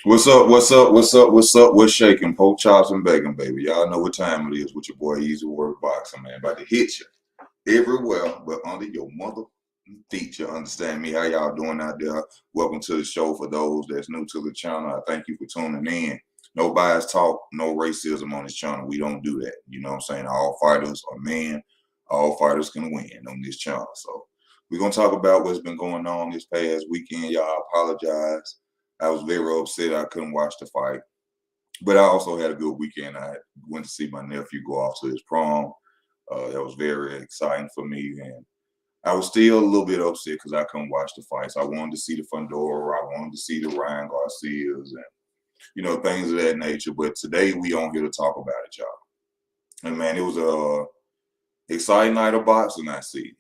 What's up? What's up? What's up? What's up? What's shaking? Pork chops and bacon, baby. Y'all know what time it is with your boy Easy Work Boxing, man. About to hit you everywhere but under your mother feet. You understand me? How y'all doing out there? Welcome to the show. For those that's new to the channel, I thank you for tuning in. No bias talk, no racism on this channel. We don't do that. You know what I'm saying? All fighters are men. All fighters can win on this channel. So we're gonna talk about what's been going on this past weekend. Y'all, I apologize. I was very upset I couldn't watch the fight. But I also had a good weekend. I went to see my nephew go off to his prom. That was very exciting for me. And I was still a little bit upset because I couldn't watch the fights. I wanted to see the Fundora. I wanted to see the Ryan Garcias and, things of that nature. But today we on here to talk about it, y'all. And, man, it was a exciting night of boxing, I see.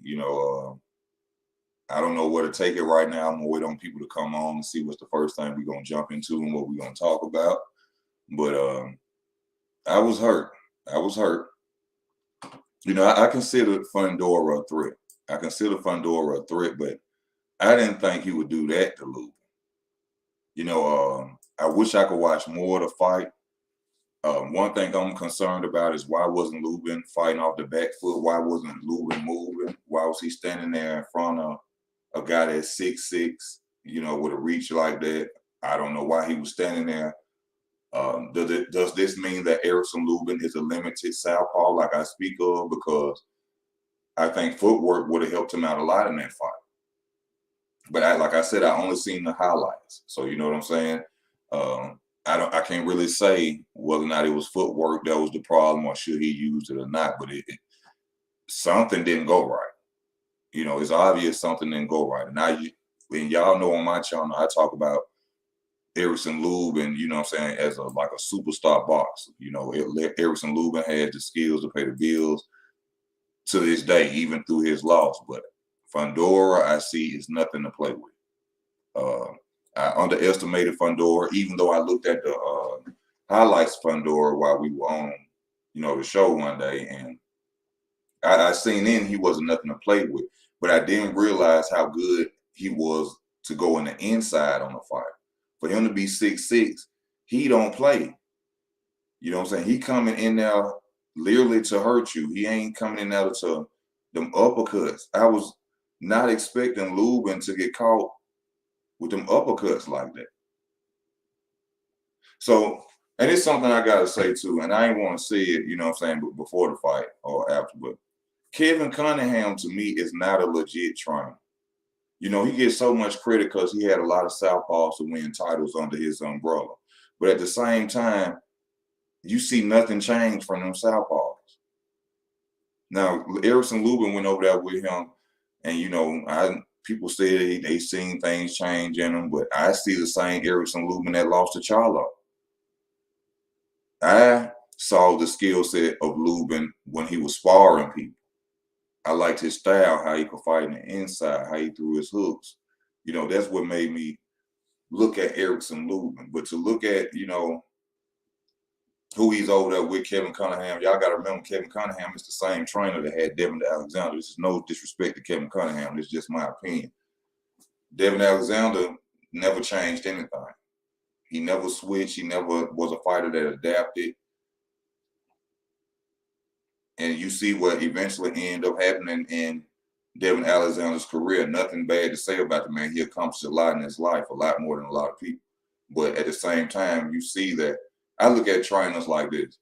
I don't know where to take it right now. I'm going to wait on people to come on and see what's the first thing we're going to jump into and what we're going to talk about. But I was hurt. I was hurt. I considered Fundora a threat. I consider Fundora a threat, but I didn't think he would do that to Lubin. I wish I could watch more of the fight. One thing I'm concerned about is why wasn't Lubin fighting off the back foot? Why wasn't Lubin moving? Why was he standing there in front of a guy that's 6'6", with a reach like that? I don't know why he was standing there. Does this mean that Erickson Lubin is a limited southpaw like I speak of? Because I think footwork would have helped him out a lot in that fight. But like I said, I only seen the highlights. So you know what I'm saying? I can't really say whether or not it was footwork that was the problem or should he use it or not. But something didn't go right. It's obvious something didn't go right. And y'all know on my channel, I talk about Erickson Lubin, what I'm saying, as a superstar boxer. Erickson Lubin had the skills to pay the bills to this day, even through his loss. But Fundora, I see, is nothing to play with. I underestimated Fundora, even though I looked at the highlights of Fundora while we were on, the show one day, and I seen in he wasn't nothing to play with. But I didn't realize how good he was to go in the inside on the fight. For him to be 6'6", he don't play. You know what I'm saying? He coming in there literally to hurt you. He ain't coming in there to them uppercuts. I was not expecting Lubin to get caught with them uppercuts like that. So, and it's something I got to say too, and I ain't want to say it, before the fight or after, but Kevin Cunningham to me is not a legit trainer. He gets so much credit because he had a lot of southpaws to win titles under his umbrella. But at the same time, you see nothing change from them southpaws. Now, Erickson Lubin went over there with him, and people say they seen things change in him, but I see the same Erickson Lubin that lost to Charlo. I saw the skill set of Lubin when he was sparring people. I liked his style, how he could fight in the inside, how he threw his hooks. That's what made me look at Erickson Lubin. But to look at, who he's over there with, Kevin Cunningham, y'all got to remember Kevin Cunningham is the same trainer that had Devin Alexander. This is no disrespect to Kevin Cunningham. This is just my opinion. Devin Alexander never changed anything. He never switched. He never was a fighter that adapted. And you see what eventually ended up happening in Devin Alexander's career. Nothing bad to say about the man. He accomplished a lot in his life, a lot more than a lot of people. But at the same time, you see that I look at trainers like this.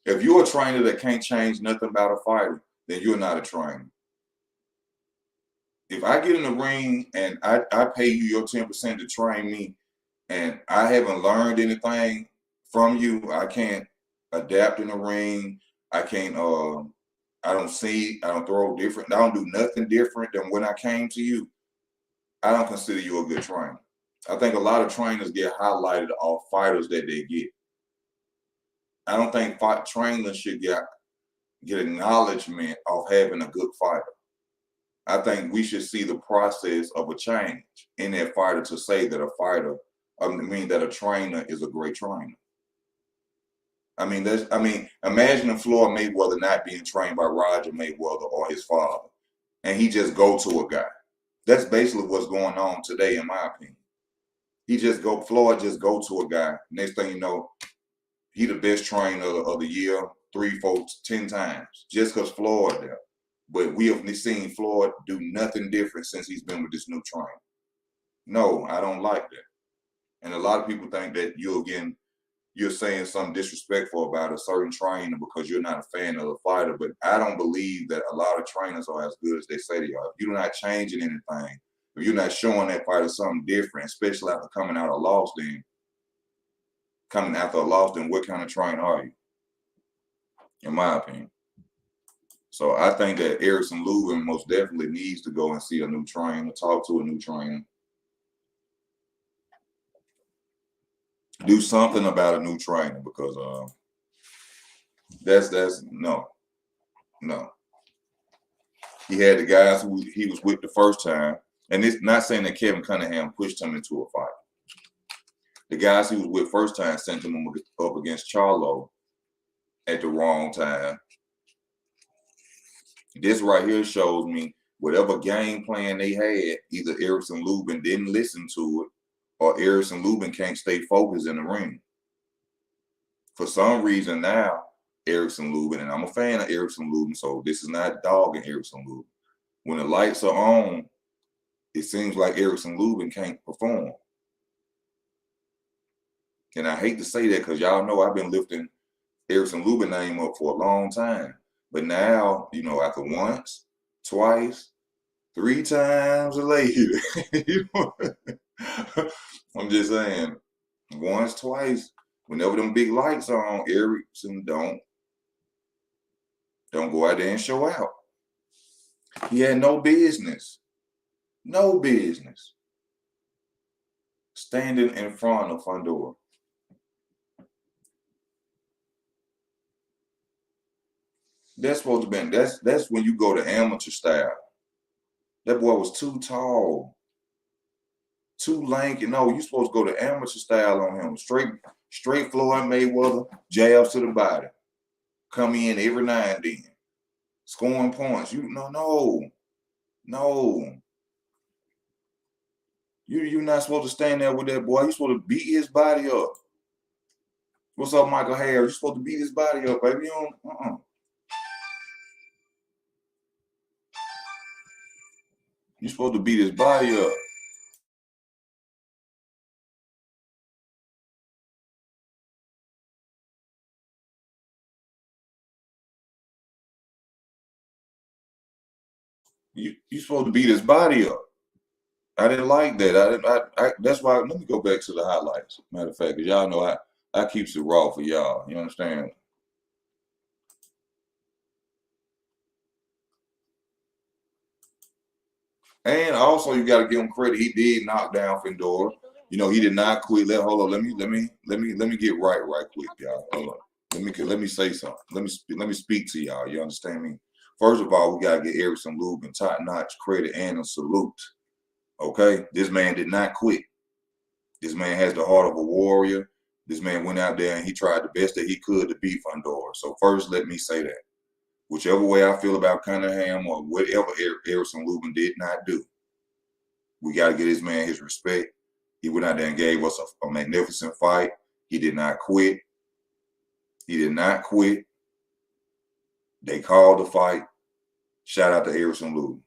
If you're a trainer that can't change nothing about a fighter, then you're not a trainer. If I get in the ring and I pay you your 10% to train me and I haven't learned anything from you, I can't adapt in the ring. I can't, I don't throw different, I don't do nothing different than when I came to you. I don't consider you a good trainer. I think a lot of trainers get highlighted off fighters that they get. I don't think trainers should get acknowledgement of having a good fighter. I think we should see the process of a change in that fighter to say that that a trainer is a great trainer. Imagine Floyd Mayweather not being trained by Roger Mayweather or his father, and he just go to a guy. That's basically what's going on today, in my opinion. Floyd just go to a guy. Next thing you know, he the best trainer of the year, 3, 4, 10 times, just because Floyd there. But we have seen Floyd do nothing different since he's been with this new trainer. No, I don't like that. And a lot of people think that you're saying something disrespectful about a certain trainer because you're not a fan of the fighter. But I don't believe that a lot of trainers are as good as they say they are. If you're not changing anything, if you're not showing that fighter something different, especially after coming out of a loss, then what kind of trainer are you? In my opinion. So I think that Erickson Lubin most definitely needs to go and see a new trainer, talk to a new trainer, do something about a new trainer, because that's no. He had the guys who he was with the first time, and it's not saying that Kevin Cunningham pushed him into a fight. The guys he was with first time sent him up against Charlo at the wrong time. This right here shows me whatever game plan they had, either Erickson Lubin didn't listen to it, or Erickson Lubin can't stay focused in the ring. For some reason now, Erickson Lubin, and I'm a fan of Erickson Lubin, so this is not dogging Erickson Lubin. When the lights are on, it seems like Erickson Lubin can't perform. And I hate to say that because y'all know I've been lifting Erickson Lubin name up for a long time. But now, after once, twice, 3 times later, I'm just saying, once, twice, whenever them big lights are on, Erickson don't go out there and show out. He had no business standing in front of Fundora. That's supposed to be, that's when you go to amateur style. That boy was too tall, too lanky. No, you supposed to go to amateur style on him. Straight Floyd Mayweather, jabs to the body. Come in every now and then. Scoring points. No. You're not supposed to stand there with that boy. You're supposed to beat his body up. What's up, Michael Harris? You're supposed to beat his body up, baby. You don't, You're supposed to beat his body up. You're supposed to beat his body up. I didn't like that. That's why. Let me go back to the highlights. Matter of fact, because y'all know I keeps it raw for y'all. You understand? And also, you got to give him credit. He did knock down Fundora. He did not quit. Hold on. Let me get right quick, y'all. Hold on. Let me say something. Let me speak to y'all. You understand me? First of all, we gotta get Erickson Lubin top-notch credit and a salute. Okay, this man did not quit. This man has the heart of a warrior. This man went out there and he tried the best that he could to beat Fundora. So first, let me say that. Whichever way I feel about Cunningham or whatever Erickson Lubin did not do, we got to get this man his respect. He went out there and gave us a magnificent fight. He did not quit. They called the fight. Shout out to Erickson Lubin.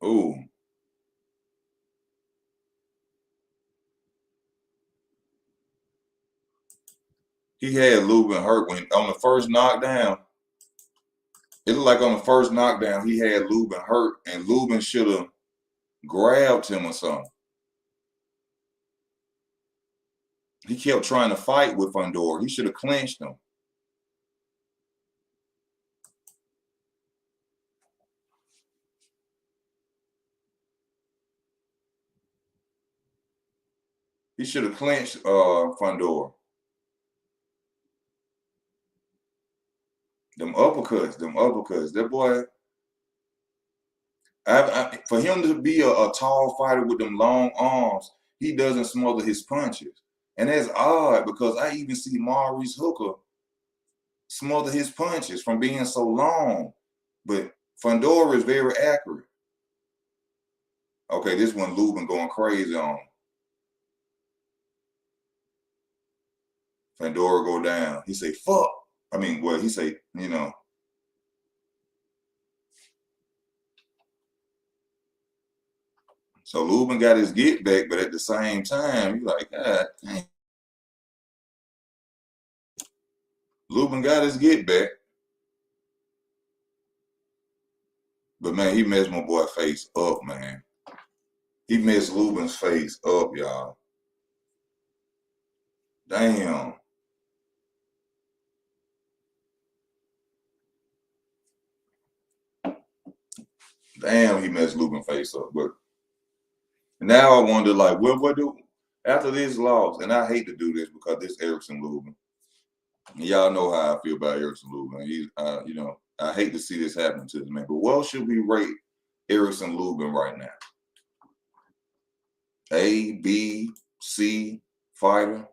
Ooh. He had Lubin hurt when on the first knockdown. It looked like on the first knockdown he had Lubin hurt, and Lubin should have grabbed him or something. He kept trying to fight with Fundora. He should have clinched him. He should have clinched Fundora. Them uppercuts. That boy, for him to be a tall fighter with them long arms, he doesn't smother his punches. And that's odd because I even see Maurice Hooker smother his punches from being so long. But Fundora is very accurate. Okay, this one Lubin going crazy on. Fundora go down. He say, fuck. I mean, well, he say, you know. So Lubin got his get back, but at the same time, you like, God dang. Lubin got his get back. But man, he messed my boy face up, man. He messed Lubin's face up, y'all. Damn. Damn, he messed Lubin's face up. But now I wonder, like, what do after this loss, and I hate to do this because this Erickson Lubin. Y'all know how I feel about Erickson Lubin. He's, you know, I hate to see this happen to the man. But what should we rate Erickson Lubin right now? A, B, C, fighter?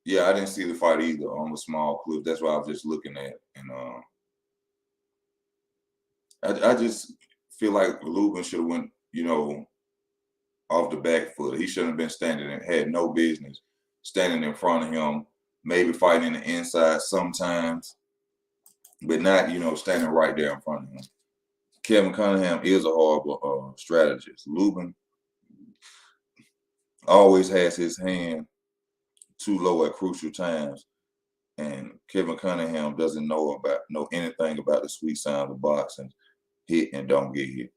Yeah, I didn't see the fight either on the small clip. That's what I was just looking at. And I just feel like Lubin should have went, you know, off the back foot. He shouldn't have been standing and had no business standing in front of him, maybe fighting in the inside sometimes, but not, you know, standing right there in front of him. Kevin Cunningham is a horrible strategist. Lubin always has his hand too low at crucial times, and Kevin Cunningham doesn't know anything about the sweet sound of boxing, hit and don't get hit.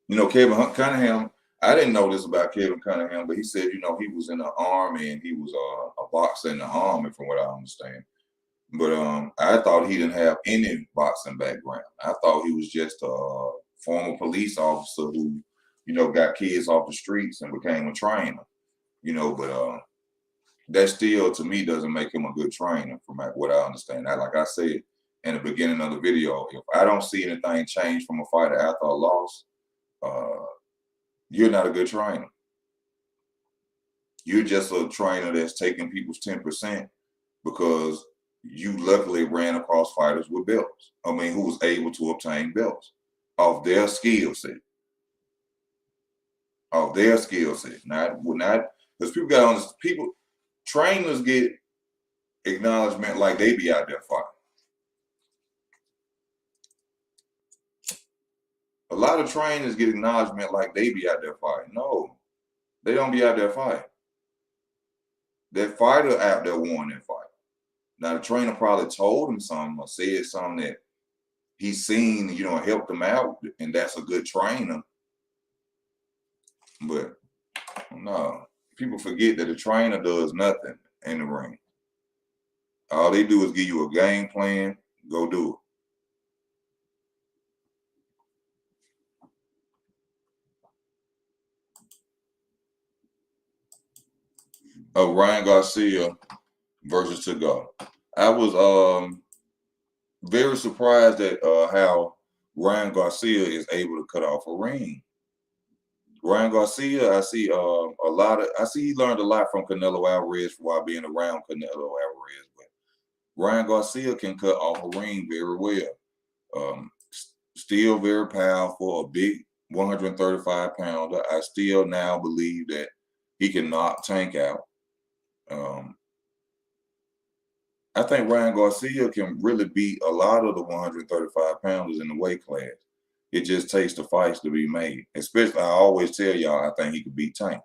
You know, Kevin Cunningham, I didn't know this about Kevin Cunningham, but he said, you know, he was in the army and he was a boxer in the army, from what I understand. But I thought he didn't have any boxing background. I thought he was just a former police officer who, you know, got kids off the streets and became a trainer. You know, but that still, to me, doesn't make him a good trainer, from what I understand. Like I said in the beginning of the video, if I don't see anything change from a fighter after a loss, you're not a good trainer. You're just a trainer that's taking people's 10% because you luckily ran across fighters with belts. I mean, who was able to obtain belts off their skill set. Off their skill set. Not because trainers get acknowledgement like they be out there fighting. A lot of trainers get acknowledgement like they be out there fighting. No, they don't be out there fighting. That fighter out there won that fight. Now the trainer probably told him something or said something that he's seen, you know, helped him out, and that's a good trainer. But no, people forget that the trainer does nothing in the ring. All they do is give you a game plan, go do it. Ryan Garcia versus Tagoe. I was very surprised at how Ryan Garcia is able to cut off a ring. Ryan Garcia, I see he learned a lot from Canelo Alvarez while being around Canelo Alvarez. But Ryan Garcia can cut off a ring very well. Still very powerful, a big 135 pounder. I still now believe that he can knock Tank out. I think Ryan Garcia can really beat a lot of the 135 pounders in the weight class. It just takes the fights to be made. Especially, I always tell y'all, I think he could beat Tank.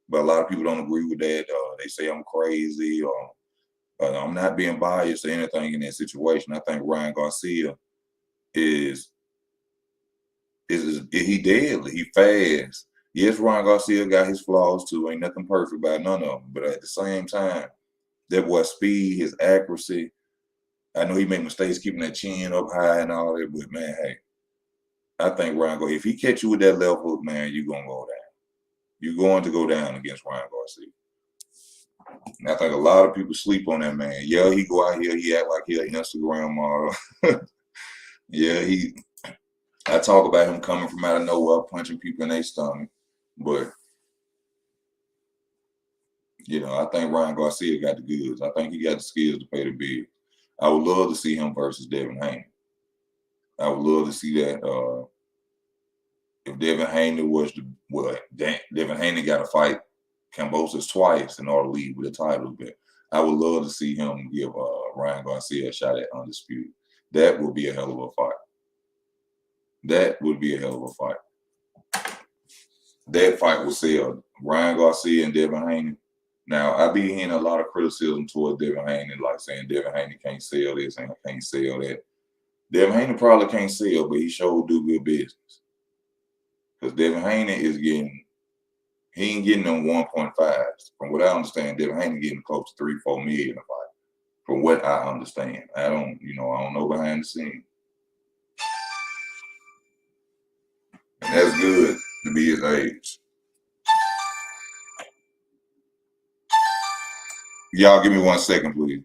But a lot of people don't agree with that. They say I'm crazy, or I'm not being biased or anything in that situation. I think Ryan Garcia is he deadly. He fast. Yes, Ryan Garcia got his flaws too. Ain't nothing perfect about none of them. But at the same time, that boy's speed, his accuracy. I know he made mistakes keeping that chin up high and all that, but man, hey, I think Ryan Garcia, if he catch you with that left hook, man, you're gonna go down. You're going to go down against Ryan Garcia. And I think a lot of people sleep on that man. Yeah, he go out here, he act like he an Instagram model. Yeah, I talk about him coming from out of nowhere, punching people in their stomach. But, you know, I think Ryan Garcia got the goods. I think he got the skills to pay the bill. I would love to see him versus Devin Haney. I would love to see that. If Devin Haney was Devin Haney got to fight Kambosos twice in order to lead with a title. But I would love to see him give Ryan Garcia a shot at undisputed. That would be a hell of a fight. That would be a hell of a fight. That fight would sell. Ryan Garcia and Devin Haney. Now, I be hearing a lot of criticism towards Devin Haney, like saying Devin Haney can't sell this and can't sell that. Devin Haney probably can't sell, but he sure do good business. Because Devin Haney he ain't getting them 1.5s. From what I understand, Devin Haney getting close to 3-4 million a fight. From what I understand. I don't know behind the scenes. And that's good to be his age. Y'all give me 1 second, please.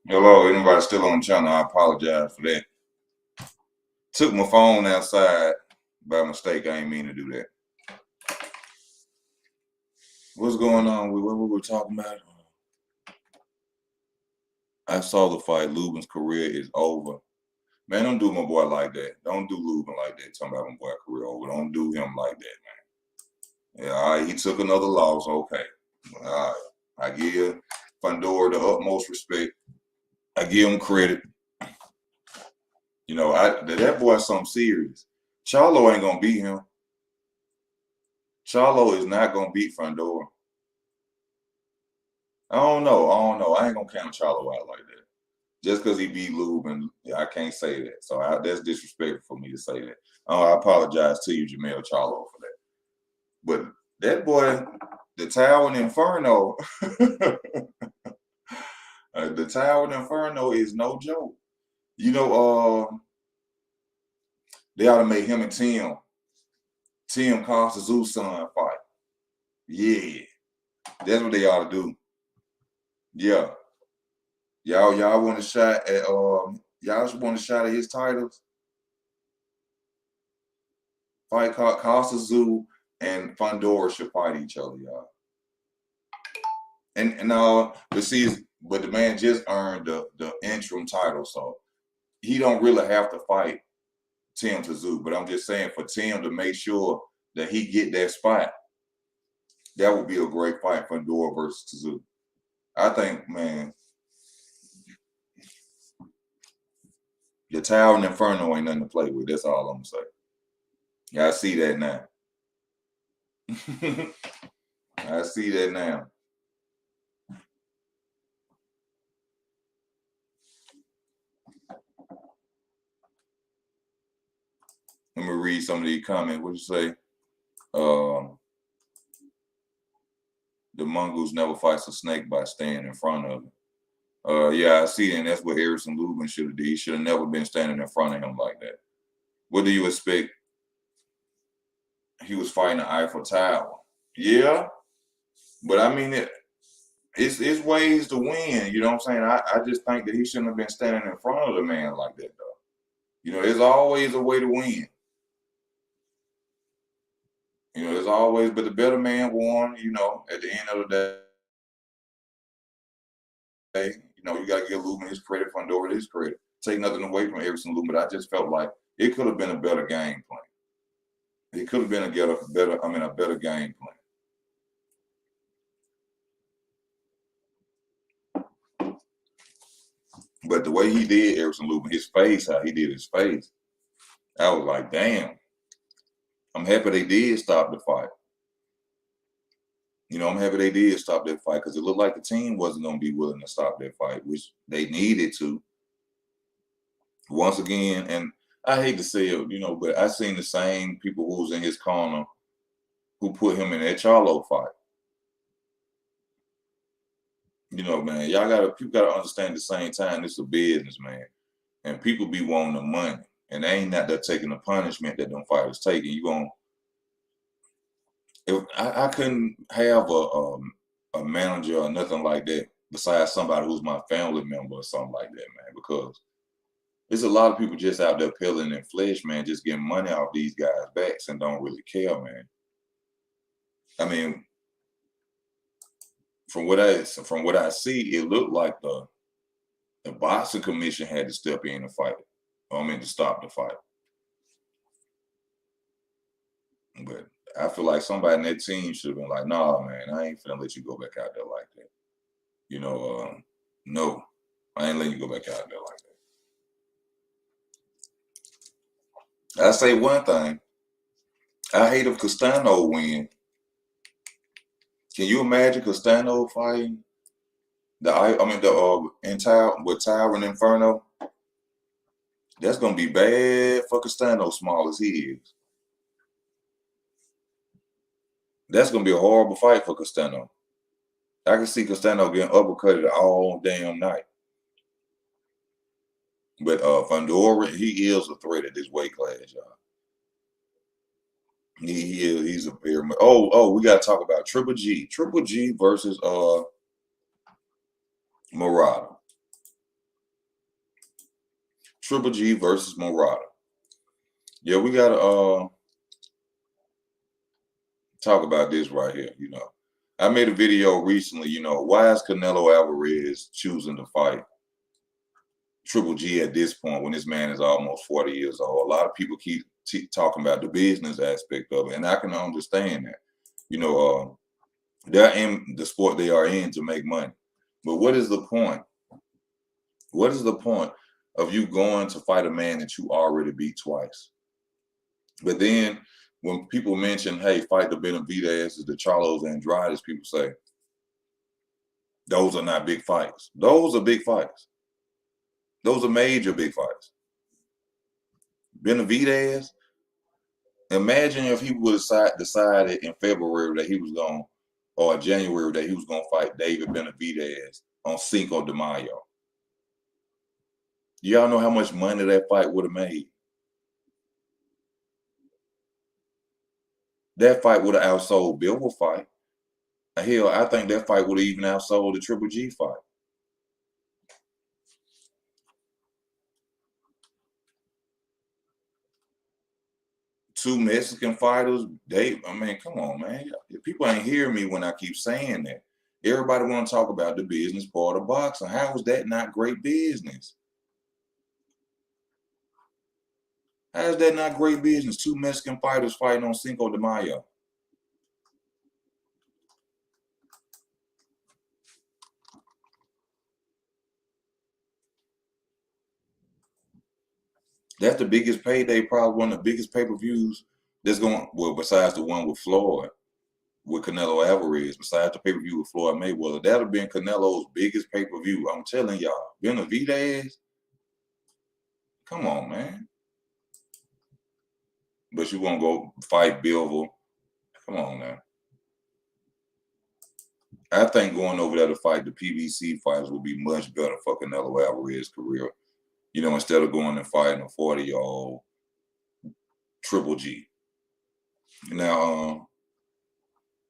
Hello, anybody still on the channel? I apologize for that. Took my phone outside by mistake. I ain't mean to do that. What's going on with what we were talking about? I saw the fight. Lubin's career is over. Man, don't do my boy like that. Don't do Lubin like that. Talking about my boy career over. Don't do him like that, man. Yeah, all right, he took another loss. Okay. All right. I give Fundora the utmost respect. I give him credit. That boy's something serious. Charlo ain't gonna beat him. Charlo is not gonna beat Fundora. I don't know. I ain't gonna count Charlo out like that. Just because he beat Lubin, I can't say that. So that's disrespectful for me to say that. I apologize to you, Jamel Charlo, for that. But that boy, the Towering Inferno, the Towering Inferno is no joke. They ought to make him and Tim Costa-Zeus son fight. Yeah, that's what they ought to do. Yeah, y'all want a shot at y'all want a shot at his titles? Fight Costa Zoo and Fundora should fight each other, y'all. And but see, but the man just earned the interim title, so he don't really have to fight Tim Tszyu. But I'm just saying, for Tim to make sure that he get that spot, that would be a great fight, Fundora versus Tszyu. I think, man, the Tower and Inferno ain't nothing to play with. That's all I'm gonna say. Yeah, I see that now. I see that now. Let me read some of these comments. What you say? The mongoose never fights a snake by staying in front of him. Yeah, I see, and that's what Harrison Lubin should have did. He should have never been standing in front of him like that. What do you expect? He was fighting the Eiffel Tower. Yeah, but I mean, it's ways to win. You know what I'm saying? I just think that he shouldn't have been standing in front of the man like that, though. You know, there's always a way to win. You know, there's always, but the better man won. You know, at the end of the day, you know, you got to give Lubin his credit, Fundora his credit. Take nothing away from Harrison Lubin, but I just felt like it could have been a better game plan. It could have been a better game plan. But the way he did Harrison Lubin, his face, how he did his face, I was like, damn. I'm happy they did stop the fight. You know, I'm happy they did stop that fight because it looked like the team wasn't going to be willing to stop that fight, which they needed to. Once again, and I hate to say it, you know, but I seen the same people who was in his corner who put him in that Charlo fight. You know, man, people gotta understand at the same time, this is a business, man. And people be wanting the money. And they ain't not there taking the punishment that them fighters taking. You gonna if I couldn't have a manager or nothing like that besides somebody who's my family member or something like that, man, because there's a lot of people just out there peeling in flesh, man, just getting money off these guys' backs and don't really care, man. I mean, from what I see, it looked like the boxing commission had to step in and fight. To stop the fight. But I feel like somebody in that team should have been like, nah, man, I ain't finna let you go back out there like that. You know, no, I ain't letting you go back out there like that. I say one thing. I hate if Castano win. Can you imagine Castano fighting the entire with Tower and Inferno? That's gonna be bad for Castano, small as he is. That's gonna be a horrible fight for Castano. I can see Castano getting uppercutted all damn night. But Fundora, he is a threat at this weight class, y'all. He is. He's a very. We gotta talk about Triple G. Triple G versus Murata. Triple G versus Murata. Yeah, we gotta talk about this right here. You know, I made a video recently. You know, why is Canelo Alvarez choosing to fight Triple G at this point when this man is almost 40 years old? A lot of people keep talking about the business aspect of it, and I can understand that. You know, they're in the sport they are in to make money. But what is the point? What is the point of you going to fight a man that you already beat twice? But then when people mention, hey, fight the Benavidez, the Charlos Andrades, people say, those are not big fights. Those are big fights. Those are major big fights. Benavidez, imagine if he would have decided in February that he was going, or January that he was going to fight David Benavidez on Cinco de Mayo. Y'all know how much money that fight would have made? That fight would have outsold Bivol fight. Hell, I think that fight would have even outsold the Triple G fight. 2 Mexican fighters. I mean, come on, man. People ain't hear me when I keep saying that. Everybody want to talk about the business part of boxing. How is that not great business? How is that not great business? 2 Mexican fighters fighting on Cinco de Mayo. That's the biggest payday, probably one of the biggest pay-per-views that's going, well, besides the one with Floyd, with Canelo Alvarez, besides the pay-per-view with Floyd Mayweather. That'll have been Canelo's biggest pay-per-view. I'm telling y'all, Benavidez, come on, man. But you won't go fight Bivol. Come on now. I think going over there to fight the PBC fighters would be much better for Canelo Alvarez's career. You know, instead of going and fighting a 40-year-old Triple G. Now,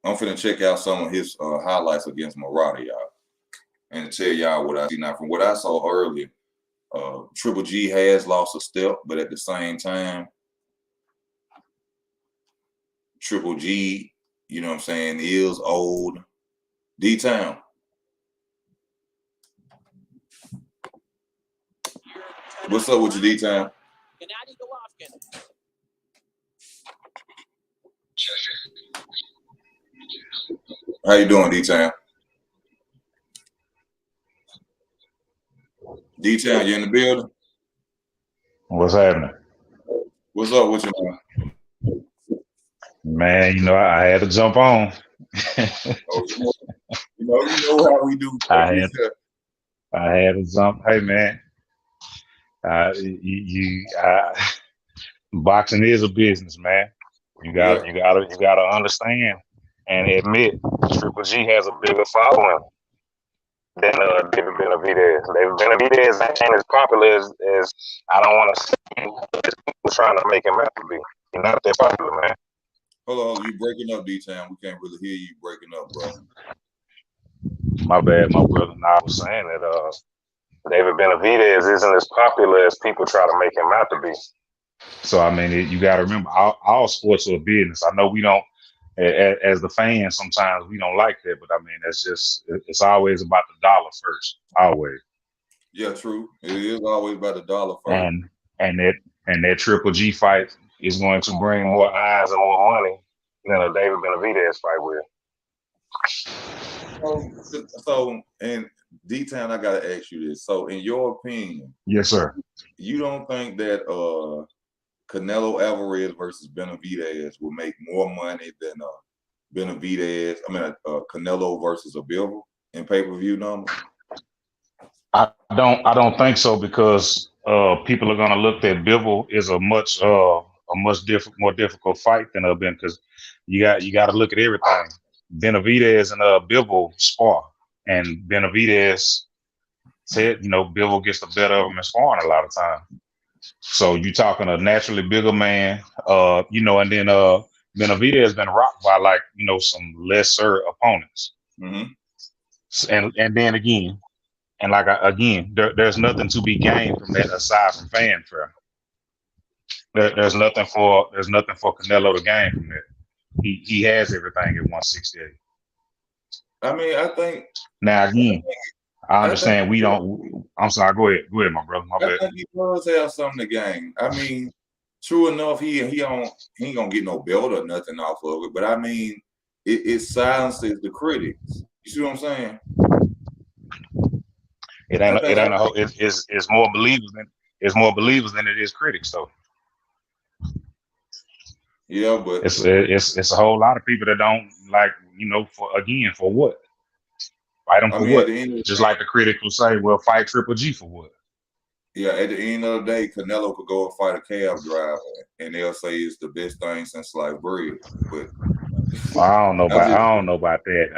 I'm finna check out some of his highlights against Murata, y'all, and tell y'all what I see. Now, from what I saw earlier, Triple G has lost a step, but at the same time, Triple G, you know what I'm saying, is old. D-Town. What's up with you, D-Town? How you doing, D-Town? D-Town, you in the building? What's happening? What's up with you, man? Man, you know, I had to jump on. Oh, you know how we do. I had to jump. Hey, man, boxing is a business, man. You gotta understand and admit Triple G has a bigger following than David Benavidez. David Benavidez ain't as popular as I don't want to say people trying to make him out to be. He's not that popular, man. Hold on, you breaking up, D-Town. We can't really hear you breaking up, bro. My bad, my brother. And I was saying that David Benavidez isn't as popular as people try to make him out to be. So, I mean, you got to remember, all sports are a business. I know we don't, as the fans, sometimes we don't like that, but I mean, it's always about the dollar first, always. Yeah, true. It is always about the dollar first. And that Triple G fight is going to bring more eyes and more money than a David Benavidez fight will. So, and D-Town, I gotta ask you this. So, in your opinion, yes, sir, you don't think that Canelo Alvarez versus Benavidez will make more money than Benavidez? I mean, Canelo versus a Bivol in pay-per-view numbers? I don't think so, because people are gonna look at Bivol is a much more difficult fight than Ben, because you got to look at everything. Benavidez and Bivol spar, and Benavidez said, you know, Bivol gets the better of him in sparring a lot of time. So you're talking a naturally bigger man, you know, and then Benavidez has been rocked by, like, you know, some lesser opponents. Mm-hmm. And then again, and like there's nothing to be gained from that aside from fanfare. There's nothing for Canelo to gain from that. He has everything at 168. I mean, I think now again, I understand we don't. I'm sorry. Go ahead, my brother. My bad. I think he does have something to gain. I mean, true enough, he ain't gonna get no belt or nothing off of it. But I mean, it silences the critics. You see what I'm saying? It's more believers than it is critics, though. Yeah, but it's a whole lot of people that don't like, you know, for what? Fight him for what? Just like the critics will say, well, fight Triple G for what? Yeah, at the end of the day, Canelo could go and fight a cab driver, and they'll say it's the best thing since sliced bread. But I don't know about that.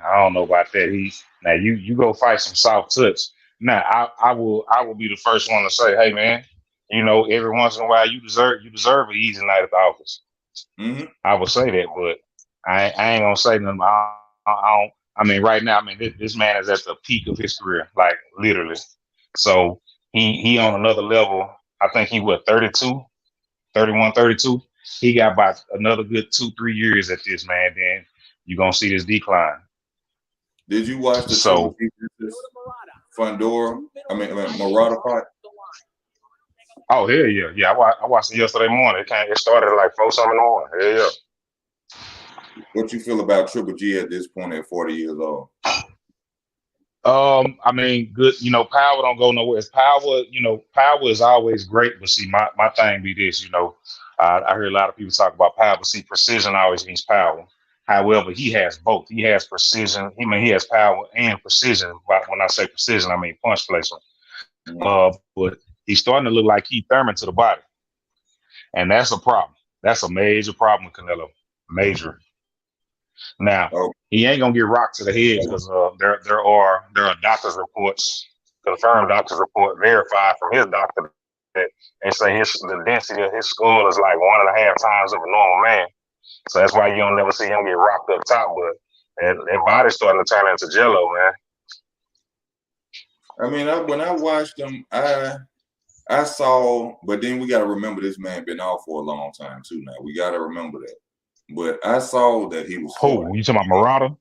I don't know about that. Now you go fight some soft touch. Now I will be the first one to say, hey man, you know, every once in a while you deserve an easy night at the office. Mm-hmm. I will say that, but I ain't gonna say nothing. I mean, right now, I mean, this man is at the peak of his career, like literally. So he on another level. I think he 31, 32. he got about another good 2-3 years at this, man. Then you're gonna see this decline. Did you watch the Triple So, G Fundora? I mean, Murata fight? oh hell yeah, yeah. I watched it yesterday morning. It started at like 4 something in the morning. Hell yeah. What you feel about Triple G at this point at 40 years old? I mean, good. You know, power don't go nowhere. It's power. You know, power is always great. But see, my thing be this. You know, I hear a lot of people talk about power. But see, precision always means power. However, he has both. He has precision. He has power and precision. But when I say precision, I mean punch placement. But he's starting to look like Keith Thurman to the body, and that's a problem. That's a major problem with Canelo. Major. Now he ain't gonna get rocked to the head because there are doctors reports, confirmed doctors report, verified from his doctor that they say the density of his skull is like 1.5 times of a normal man. So that's why you don't never see him get rocked up top. But that body's starting to turn into jello, man. I mean, when I watched him, I saw, but then we got to remember this man been out for a long time too. Now we got to remember that. But I saw that he was. Who you talking about, Murata?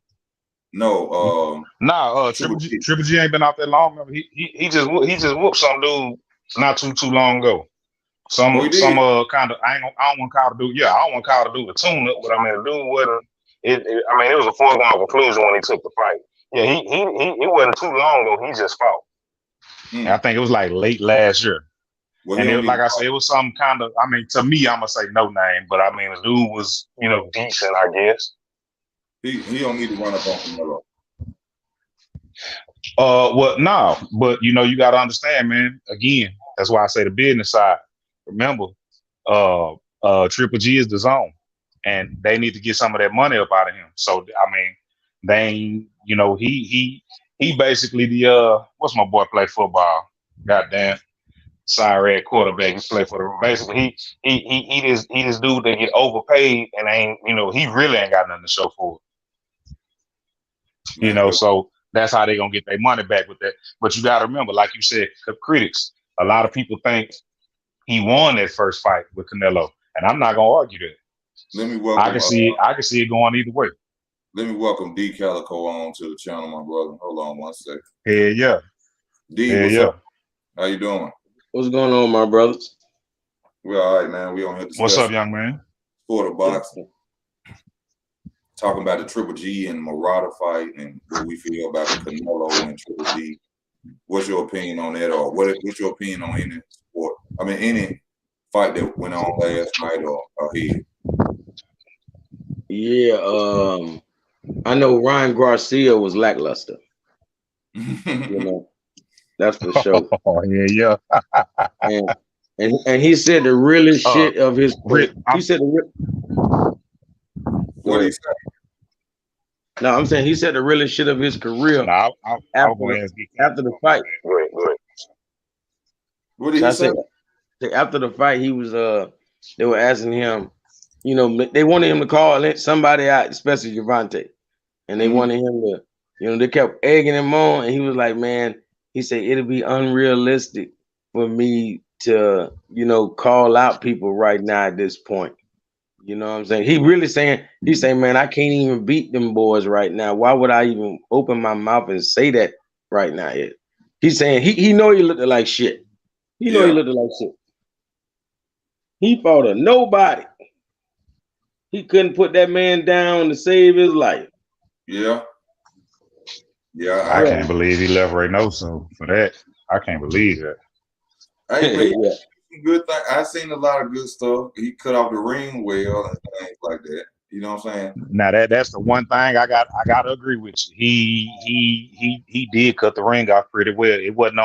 No, Triple G ain't been out that long. Remember, he just whooped some dude not too long ago. Some kind of I don't want to call the dude. Yeah, I don't want to call the dude a tune-up, but I mean the dude wasn't. I mean it was a foregone conclusion when he took the fight. Yeah, he wasn't too long ago. He just fought. I think it was like late last year. Well, and it, like I said, it was some kind of. I mean, to me, I'm gonna say no name, but I mean the dude was decent, I guess. He don't need to run up on Canelo. Well, no, but you got to understand, man. Again, that's why I say the business side. Remember, Triple G is the zone, and they need to get some of that money up out of him. So, I mean, he basically the what's my boy play football? Goddamn, sorry, quarterback. He play for the basically he this dude that get overpaid and ain't he really ain't got nothing to show for it. So that's how they gonna get their money back with that. But you got to remember, like you said, critics. A lot of people think he won that first fight with Canelo, and I'm not gonna argue that. Let me welcome. I can see it going either way. Let me welcome D Calico on to the channel, my brother. Hold on one second. Hey, yeah. D, what's up? How you doing? What's going on, my brothers? We're all right, man. We on here. What's up, young man? Sport of boxing. Talking about the Triple G and Murata fight and what we feel about the Canelo and Triple G. What's your opinion on that, or what's your opinion on any sport? I mean, any fight that went on last night or ahead? Yeah, I know Ryan Garcia was lackluster. That's for sure. Oh yeah. and he said the realest shit of his. He said the. What did he say? No, I'm saying he said the realest shit of his career after the fight. Go ahead. What did he say? After the fight, he was they were asking him, they wanted him to call somebody out, especially Gervonta, and they wanted him to, they kept egging him on, and he was like, man, he said it'll be unrealistic for me to, call out people right now at this point. You know what I'm saying? He's saying, man, I can't even beat them boys right now. Why would I even open my mouth and say that right now? He's saying he know he looked like shit. He know he looked like shit. He fought a nobody. He couldn't put that man down to save his life. Yeah. I can't believe he left Reynoso for that. I can't believe that. Good thing. I seen a lot of good stuff. He cut off the ring well and things like that. You know what I'm saying? Now that's the one thing I got to agree with you. He did cut the ring off pretty well. It wasn't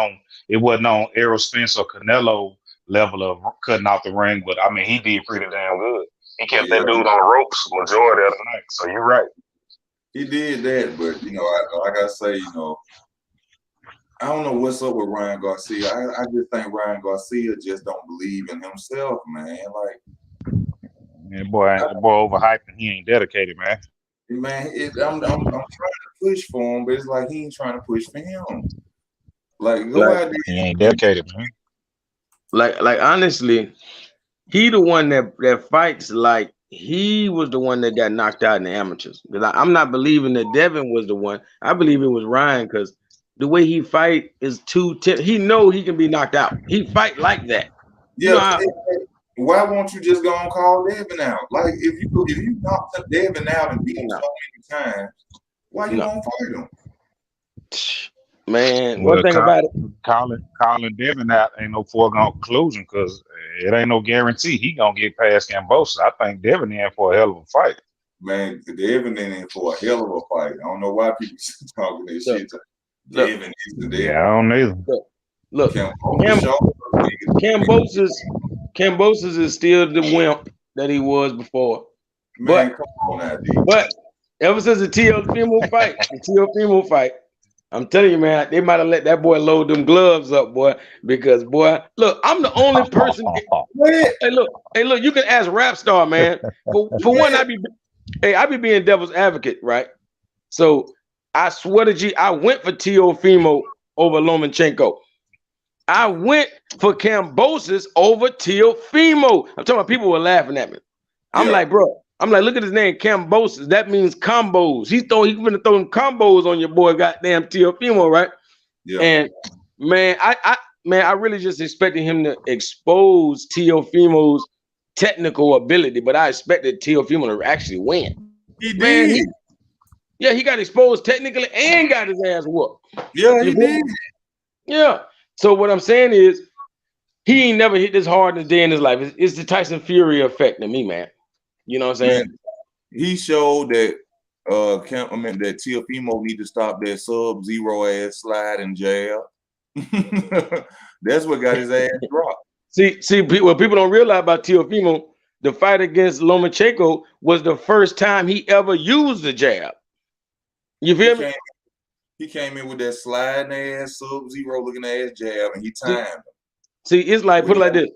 on Errol Spence or Canelo level of cutting off the ring, but I mean he did pretty damn good. He kept that dude on the ropes majority of the night. So you're right. He did that, but like I say, I don't know what's up with Ryan Garcia. I just think Ryan Garcia just don't believe in himself, man. Like, man, boy overhyped and he ain't dedicated, man. Man, I'm trying to push for him, but it's like he ain't trying to push for him. Like, go out there. He ain't dedicated, man. Like honestly, he the one that fights like he was the one that got knocked out in the amateurs. Because I'm not believing that Devin was the one. I believe it was Ryan because the way he fight is too. He know he can be knocked out. He fight like that. You know how, why won't you just go and call Devin out? Like if you knock Devin out and beat him so many times, why you won't fight him? Man, one thing about it, calling Devin out ain't no foregone conclusion because it ain't no guarantee he gonna get past Cambosa. I think Devin in for a hell of a fight. Man, Devin in for a hell of a fight. I don't know why people talking this shit. Devin is the Devin. Yeah, I don't either. Look, Cambosis is still the wimp that he was before. Man, come on now, dude. But ever since the Teofimo fight, I'm telling you, man, they might have let that boy load them gloves up, boy. Because, boy, look, I'm the only person. Hey, look, you can ask Rapstar, man. For one, I be being devil's advocate, right? So I swear to G, I went for Teofimo over Lomachenko. I went for Cambosis over Teofimo. I'm talking about people were laughing at me. I'm like, bro. I'm like, look at his name, Cambosis. That means combos. He's gonna throw them combos on your boy, goddamn Teofimo, right? Yeah. And man, I really just expected him to expose Teofimo's technical ability, but I expected Teofimo to actually win. He did. He got exposed technically and got his ass whooped. Yeah, he did. Yeah. So what I'm saying is, he ain't never hit this hard in a day in his life. It's the Tyson Fury effect to me, man. You know what I'm saying? Man, he showed that that Teofimo need to stop that sub-zero ass slide and jab. That's what got his ass dropped. See, what people don't realize about Teofimo, the fight against Lomachenko was the first time he ever used the jab. You feel me? He came in with that sliding ass, sub-zero looking ass jab, and he timed him. See, it's like, put it like this.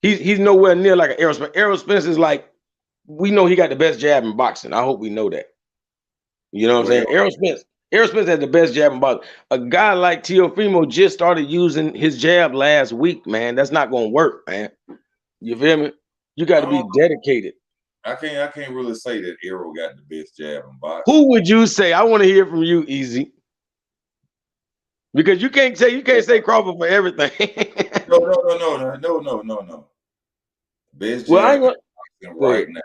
He's nowhere near like an Errol Spence. Errol Spence is like, we know he got the best jab in boxing. I hope we know that. You know what I'm saying? Errol Spence has the best jab in boxing. A guy like Teofimo just started using his jab last week, man. That's not gonna work, man. You feel me? You got to be dedicated. I can't really say that Errol got the best jab in boxing. Who would you say? I want to hear from you, Easy. Because you can't say Crawford for everything. No. Best jab right now.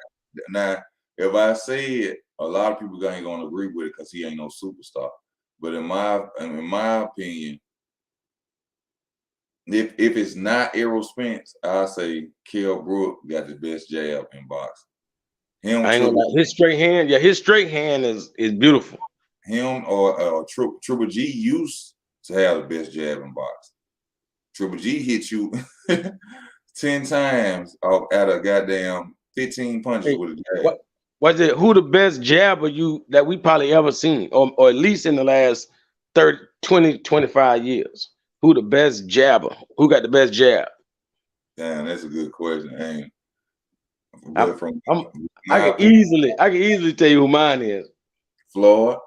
Now, if I say it, a lot of people ain't gonna agree with it because he ain't no superstar. But in my opinion, if it's not Errol Spence, I say Kell Brook got the best jab in boxing. I ain't gonna lie. His straight hand is beautiful. Him or Triple G used to have the best jab in boxing. Triple G hit you 10 times out of goddamn 15 punches with a jab. Who the best jabber that we probably ever seen, or at least in the last 30, 20, 25 years? Who the best jabber? Who got the best jab? Damn, that's a good question. I can easily tell you who mine is. Floyd.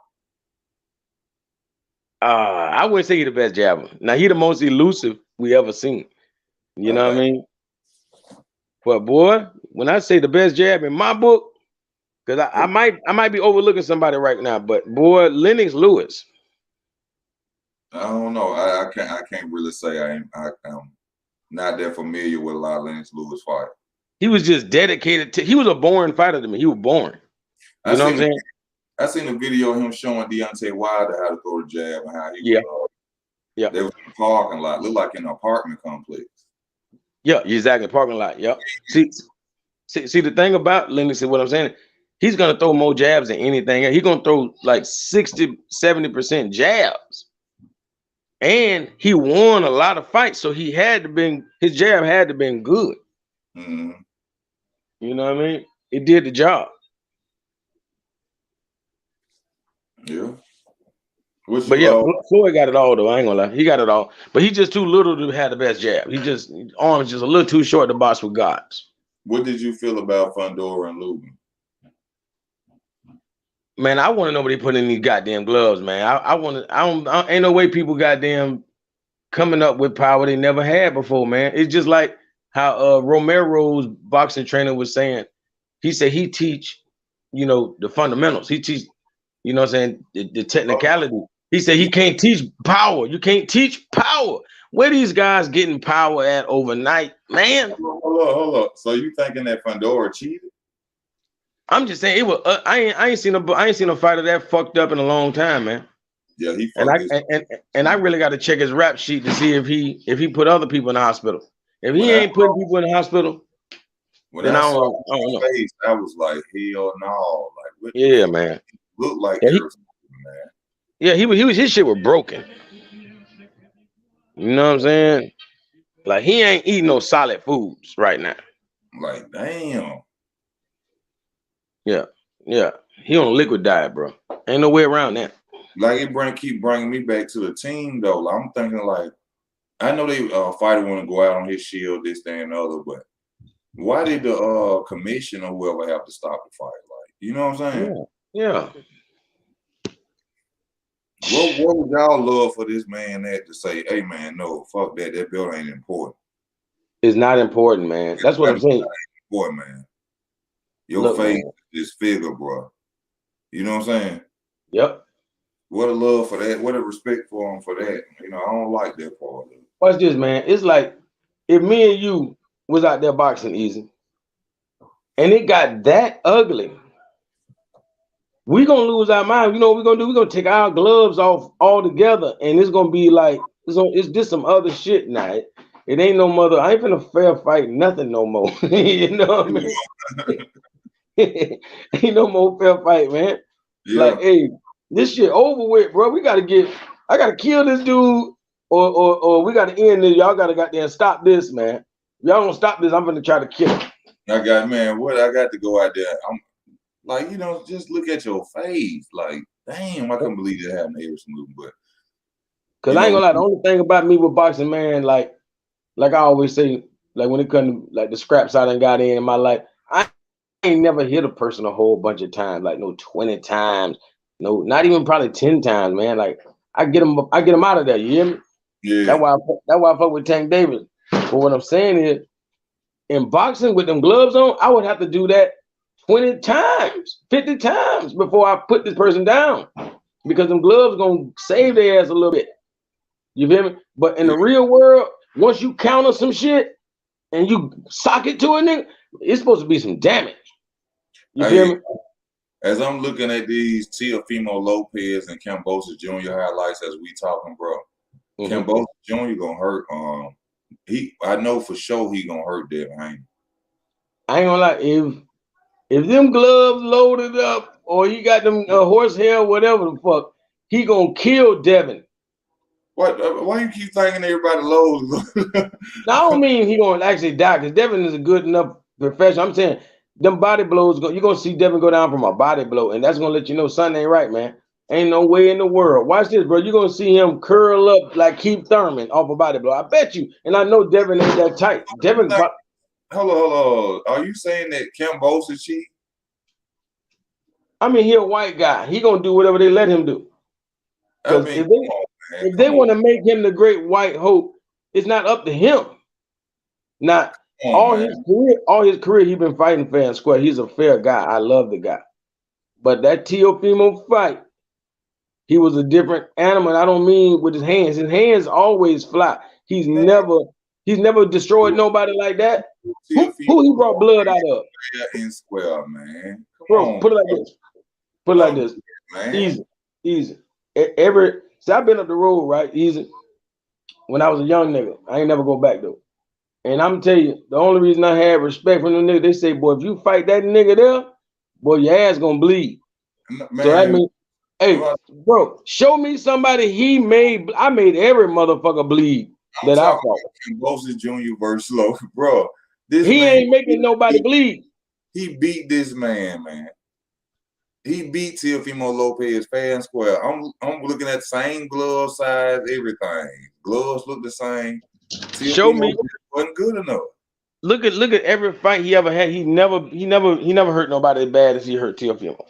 I wouldn't say he's the best jabber. Now he the most elusive we ever seen. You know what I mean? But boy, when I say the best jab in my book, because I might be overlooking somebody right now, but boy, Lennox Lewis. I don't know. I can't really say I'm not that familiar with a lot of Lennox Lewis fight. He was just dedicated he was a boring fighter to me. He was boring. You know what I'm saying? I seen a video of him showing Deontay Wilder how to throw the jab and how he Yeah. They was in the parking lot, looked like in an apartment complex. Yeah, exactly. Parking lot. Yep. See the thing about Lennox is what I'm saying. He's gonna throw more jabs than anything. He's gonna throw like 60, 70% jabs. And he won a lot of fights, so his jab had to been good. Mm-hmm. You know what I mean? It did the job. Yeah. Floyd got it all though. I ain't gonna lie, he got it all. But he's just too little to have the best jab. Arms just a little too short to box with gods. What did you feel about Fundora and Lubin? Man, I want to know what they put in these goddamn gloves, man. Ain't no way people goddamn coming up with power they never had before, man. It's just like how Romero's boxing trainer was saying. He said he teach, you know, the fundamentals. He teach, you know what I'm saying, the technicality. He said he can't teach power. You can't teach power. Where these guys getting power at overnight, man? Hold up. So you thinking that Fundora cheated? I'm just saying it was. I ain't seen a fighter that fucked up in a long time, man. Yeah, he And fucked I really got to check his rap sheet to see if he put other people in the hospital. If he ain't putting people in the hospital, then I don't know. Face, I was like, hell no. Like, what Yeah, man. Look like Yeah, man. Yeah, he was his shit was broken. You know what I'm saying? Like he ain't eating no solid foods right now. Like, damn. Yeah. He on a liquid diet, bro. Ain't no way around that. Like it keep bringing me back to the team though. Like, I'm thinking like, I know they fighter want to go out on his shield, this, that, and the other, but why did the commission or whoever have to stop the fight? Like, you know what I'm saying? Yeah. What would y'all love for this man to say, hey man, no, fuck that. That belt ain't important. It's not important, man. That's what I'm saying. Important, man. Your face is figure, bro. You know what I'm saying? Yep. What a love for that. What a respect for him for that. You know, I don't like that part of it. Watch this, man. It's like if me and you was out there boxing easy and it got that ugly, we gonna lose our mind. You know what we're gonna do? We're gonna take our gloves off altogether, and it's gonna be like it's just some other shit now. It ain't no mother. I ain't finna fair fight nothing no more. You know what I mean? Ain't no more fair fight, man. Yeah. Like, hey, this shit over with, bro. I gotta kill this dude, or we gotta end this. Y'all gotta goddamn stop this, man. Y'all don't stop this, I'm gonna try to kill him. I got to go out there. I'm like, you know, just look at your face. Like, damn, I couldn't believe that happened to Harrison Lubin. But because I ain't gonna lie, the only thing about me with boxing, man, like I always say, like when it comes to like the scraps I done got in my life, I ain't never hit a person a whole bunch of times, like no 20 times, no, not even probably 10 times, man. Like I get them out of there. You hear me? Yeah. That's why I fuck with Tank Davis. But what I'm saying is, in boxing with them gloves on, I would have to do that 20 times, 50 times before I put this person down, because them gloves gonna save their ass a little bit. You feel me? But in the real world, once you counter some shit and you sock it to a nigga, it's supposed to be some damage. You feel me? As I'm looking at these Teofimo Lopez and Cambosa Jr. highlights as we talking, bro, Cambosa Jr. gonna hurt. I know for sure he gonna hurt Devin Haney. I ain't gonna lie, if them gloves loaded up or he got them horsehair, whatever the fuck, he gonna kill Devin. What? Why you keep thinking everybody loads? I don't mean he gonna actually die, because Devin is a good enough professional. I'm saying them body blows, you're gonna see Devin go down from a body blow, and that's gonna let you know something ain't right, man. Ain't no way in the world. Watch this, bro. You're gonna see him curl up like Keith Thurman off a body blow. I bet you. And I know Devin ain't that tight. Devin. Hold on. Are you saying that Cambosa cheat? I mean, he a white guy. He gonna do whatever they let him do. Because if they want to make him the great white hope, it's not up to him. Not all his career, he been fighting fair and square. He's a fair guy. I love the guy. But that Teofimo fight, he was a different animal. I don't mean with his hands. His hands always fly. He's never destroyed nobody like that. Who he brought blood out of? In square, man. Bro, put it like this. Put it like this. Man. Easy. See, I've been up the road, right? Easy. When I was a young nigga, I ain't never go back though. And I'm telling you, the only reason I had respect for them niggas, they say, boy, if you fight that nigga there, boy, your ass gonna bleed. Man. So that means, hey, bro, show me somebody I made every motherfucker bleed that I fought. Cambosa Jr. versus Logan, bro. He ain't making nobody bleed. He beat this man. He beat Teofimo Lopez fair and square. I'm looking at the same glove size, everything. Gloves look the same. Show me. Wasn't good enough. Look at every fight he ever had. He never hurt nobody as bad as he hurt Teofimo.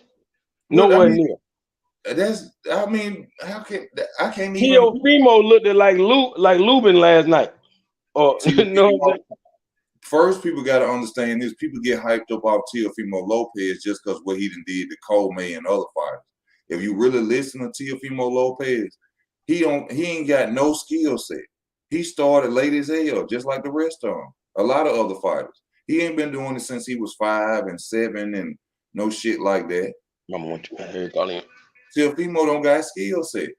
Nowhere near. How can I can't even. Teofimo looked like Lubin last night. Oh, no. first people got to understand this. People get hyped up off Teofimo Lopez just because what he done did to Coleman and other fighters. If you really listen to Teofimo Lopez, he ain't got no skill set. He started late as hell, just like the rest of them. A lot of other fighters. He ain't been doing it since he was 5 and 7 and no shit like that. Teofimo don't got skill set.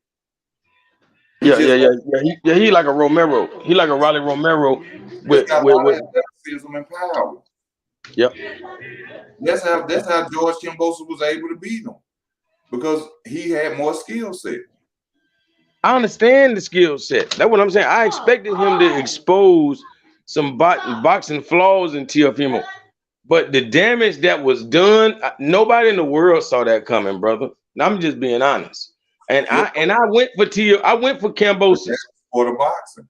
He like a Romero. He like a Raleigh Romero with athleticism and power. Yep. That's how George Kambosos was able to beat him, because he had more skill set. I understand the skill set. That's what I'm saying. I expected him to expose some boxing flaws in Teofimo, but the damage that was done, nobody in the world saw that coming, brother. I'm just being honest. And I went for Kambosos for the boxing,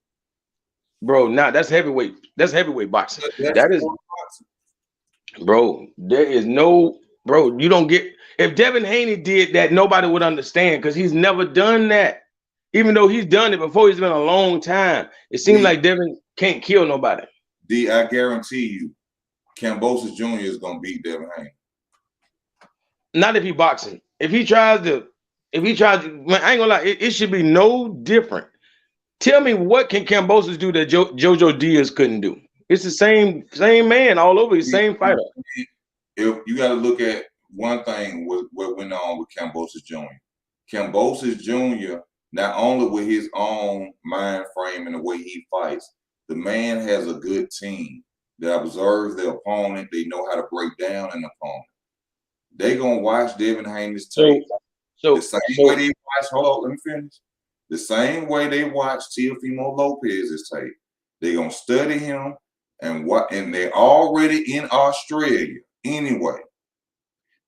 bro. Now that's heavyweight. That's heavyweight boxing. That is boxing. Bro. There is no, bro. You don't get, if Devin Haney did that, nobody would understand, because he's never done that. Even though he's done it before, he's been a long time. It seems like Devin can't kill nobody. I guarantee you, Kambosos Jr. is gonna beat Devin Haney. Not if he boxing. If he tries to, man, I ain't gonna lie, it should be no different. Tell me, what can Kambosos do that Jojo Diaz couldn't do? It's the same man all over, the same fighter. If you got to look at one thing, what went on with Kambosos Jr. Kambosos Jr., not only with his own mind frame and the way he fights, the man has a good team that observes the opponent. They know how to break down an opponent. They gonna watch Devin Haney's tape. The same way they watch. Hold on, let me finish. The same way they watch Teofimo Lopez's tape. They gonna study him and they're already in Australia anyway.